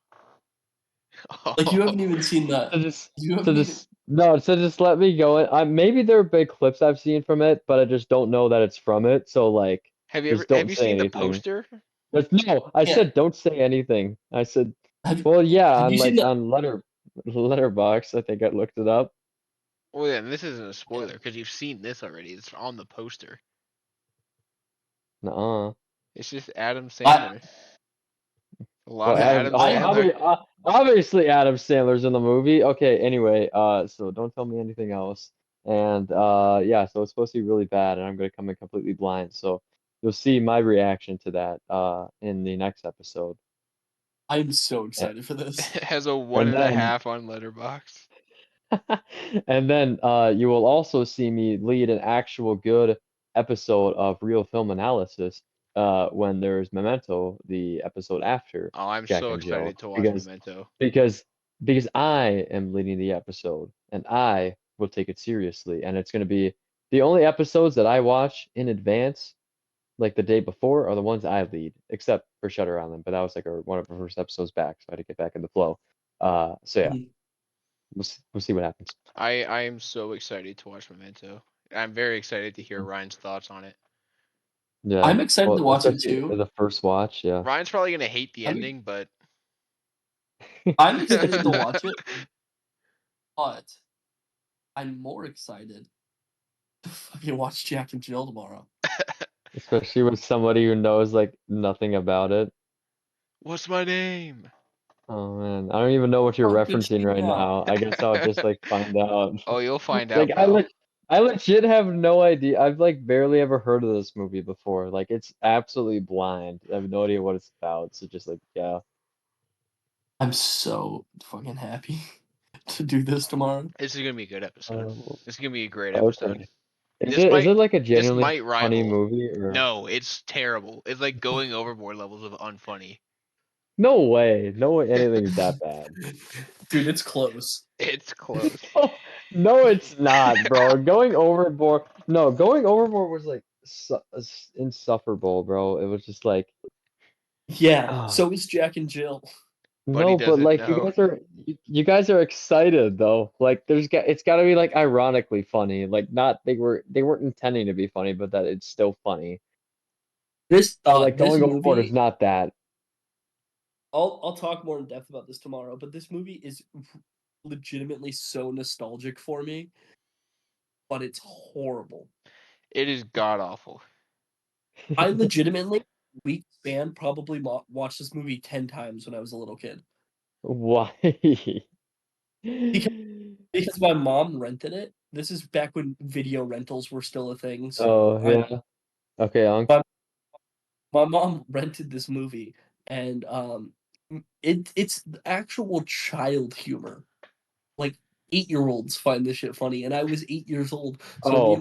Like you haven't oh. even seen the. So just, You haven't even. so just let me go. Maybe there are big clips I've seen from it, but I just don't know that it's from it. So like, just Have don't you say seen the anything. poster? No, I Yeah. said don't say anything. I said, Have well, yeah, Have on you seen like the? on letterbox. I think I looked it up. Well, yeah, and this isn't a spoiler because you've seen this already. It's on the poster. Nuh-uh. It's just Adam I Sandler. A lot Well, of Adam Sandler. Obviously Adam Sandler's in the movie. Okay, anyway, so don't tell me anything else. And yeah, so it's supposed to be really bad, and I'm gonna come in completely blind. So you'll see my reaction to that in the next episode. I'm so A- excited for this. It has a one And and a then half on Letterboxd. and then you will also see me lead an actual good episode of Real Film Analysis when there's Memento, the episode after Oh, I'm Jack so and Jill, excited to watch because Memento. because because I am leading the episode and I will take it seriously, and it's going to be the only episodes that I watch in advance, like the day before, are the ones I lead, except for Shutter Island, but that was like one of our first episodes back, so I had to get back in the flow. So yeah, Mhm. we'll see what happens. I am so excited to watch Memento. I'm very excited to hear Ryan's thoughts on it. Yeah, I'm excited to well, watch it especially too. the first watch, yeah. Ryan's probably gonna hate the I'm ending, but I'm excited to watch it, but I'm more excited to fucking watch Jack and Jill tomorrow. Especially with somebody who knows like nothing about it. What's my name? Oh man, I don't even know what you're Oh, good referencing shit right now. now. I guess I'll just like find out. Oh, you'll find Like out, pal. I legit have no idea. I've like barely ever heard of this movie before. Like it's absolutely blind. I have no idea what it's about. So just like yeah. I'm so fucking happy to do this tomorrow. This is gonna be a good episode. Oh, This is gonna be a great episode. okay. Is This it might like a this genuinely might funny rival. movie or No, it's terrible. It's like going overboard levels of unfunny. no way. No way anything's that bad. Dude, it's close. It's close. No, no, it's not, bro. Going overboard. No, going overboard was like insufferable, bro. It was just like, Yeah, ah, so is Jack and Jill. But he no, but doesn't like know. you guys are excited though. Like it's got to be like ironically funny. Like not they weren't intending to be funny, but that it's still funny. But like This going overboard is movie, not that. I'll talk more in depth about this tomorrow, but this movie is legitimately so nostalgic for me, but it's horrible. It is god awful. I legitimately week span probably watched this movie 10 times when I was a little kid. Why? Because because my mom rented it. This is back when video rentals were still a thing, so Oh yeah. Okay, Unc. my, my mom rented this movie, and it's actual child humor. Like 8-year-olds find this shit funny, and I was 8 years old, so Oh,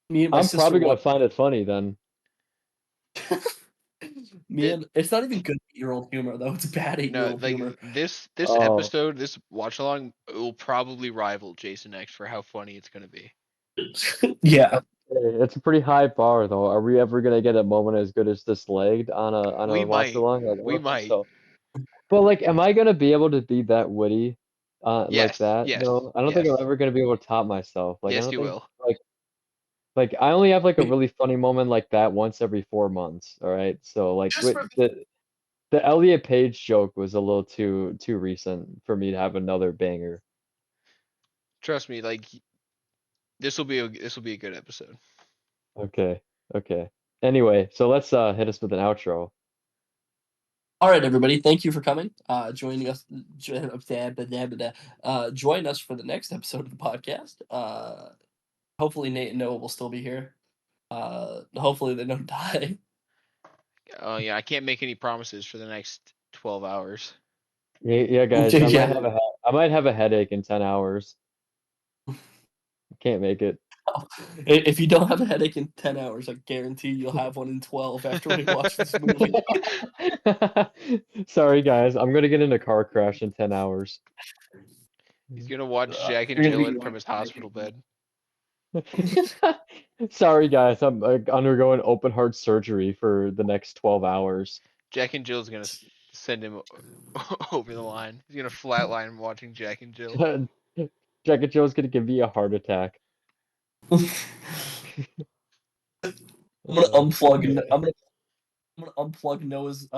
me and my I'm sister probably gonna watched. find it funny then. Me It and it's not even good 8-year-old humor though. It's bad no, 8-year-old like humor. this Oh. episode, this watch along will probably rival Jason X for how funny it's gonna be. Yeah, It's a pretty high bar, though. Are we ever gonna get a moment as good as this legged on We a watch might. along? I We don't think might. so. But like, am I gonna be able to be that witty, like Yes, that? yes, No, I don't think I'm yes. ever gonna be able to top myself. Like, I Yes, don't you think will. like I only have like a really funny moment like that once every 4 months. All right, so like just with for the Elliot Page joke was a little too recent for me to have another banger. Trust me, like this will be a good episode. Okay, okay. Anyway, so let's hit us with an outro. all right, everybody. Thank you for coming. Joining us. Join us for the next episode of the podcast. Hopefully Nate and Noah will still be here. Hopefully they don't die. Oh yeah, I can't make any promises for the next 12 hours. Yeah, yeah, guys. Yeah. I might have a headache in 10 hours. Can't make it. If you don't have a headache in 10 hours, I guarantee you'll have one in 12 after we watch this movie. Sorry, guys. I'm gonna get in a car crash in 10 hours. He's gonna watch Uh, Jack and you're gonna Jill be from his hospital bed. Sorry, guys. I'm undergoing open heart surgery for the next 12 hours. Jack and Jill's gonna send him over the line. He's gonna flatline watching Jack and Jill. Jack and Joe's gonna give me a heart attack. I'm gonna unplug. Anyway. I'm gonna unplug Noah's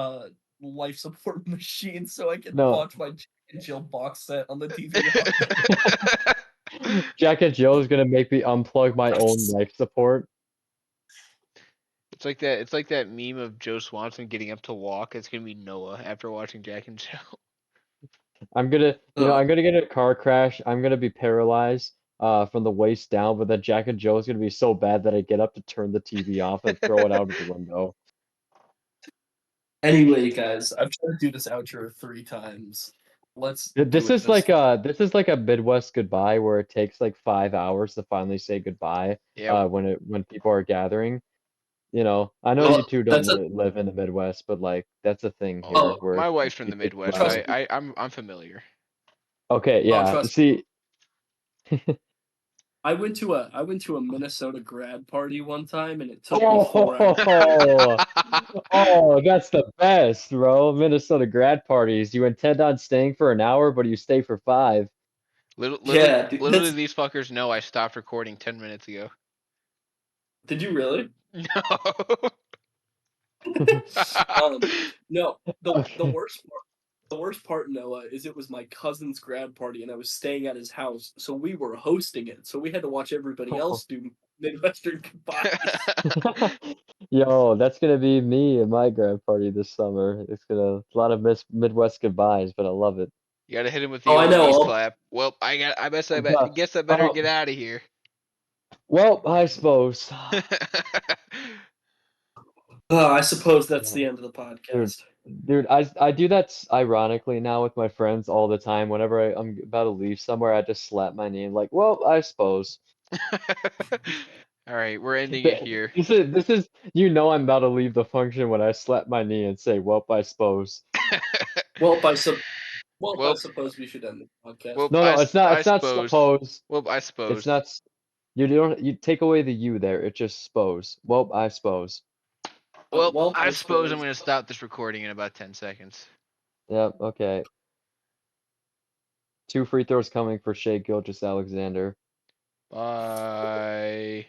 life support machine so I can No. watch my Jack and Jill box set on the DVR. Jack and Jill is gonna make me unplug my own life support. It's like that. It's like that meme of Joe Swanson getting up to walk. It's gonna be Noah after watching Jack and Jill. I'm gonna, Uh, I'm gonna get in a car crash. I'm gonna be paralyzed, from the waist down, but then Jack and Jill is gonna be so bad that I get up to turn the TV off and throw it out of the window. anyway, guys, I've tried to do this outro 3 times. Let's do This it is this like time. a Midwest goodbye where it takes like 5 hours to finally say goodbye, Yeah. when people are gathering. I know you Well, two don't that's a live in the Midwest, but like that's a thing here Oh, oh, where my wife's from you the say Midwest. goodbye. trust me. I'm familiar. Okay, Oh, yeah. trust me. See, I went to a Minnesota grad party one time, and it took me 4 hours. oh, oh, that's the best, bro. Minnesota grad parties. You intend on staying for an hour, but you stay for 5. Little Yeah, dude, little that's. did these fuckers know I stopped recording 10 minutes ago. Did you really? No. Um, no. The Okay. worst part. The worst part, Noah, is it was my cousin's grad party, and I was staying at his house, so we were hosting it. So we had to watch everybody else do Midwestern goodbyes. Yo, that's gonna be me and my grad party this summer. It's gonna a lot of Midwest goodbyes, but I love it. You gotta hit him with the Oh, I old know. knees clap. Well, guess I better get Oh, out of here. well, I suppose. I suppose that's the Yeah. end of the Dude, podcast. dude, I do that ironically now with my friends all the time. Whenever I'm about to leave somewhere, I just slap my knee like, well, I suppose. All right, we're ending it here. This is I'm about to leave the function when I slap my knee and say, well, I suppose. Well, I well, suppose we should end the podcast. well, No, no, I it's not suppose. suppose. Well, I It's suppose. not you don't you take away the you there. It's just suppose. Well, I suppose. Well, Well, I I suppose I'm suppose. gonna stop this recording in about 10 seconds. Yep, okay. 2 free throws coming for Shea Gilgeous-Alexander. Bye.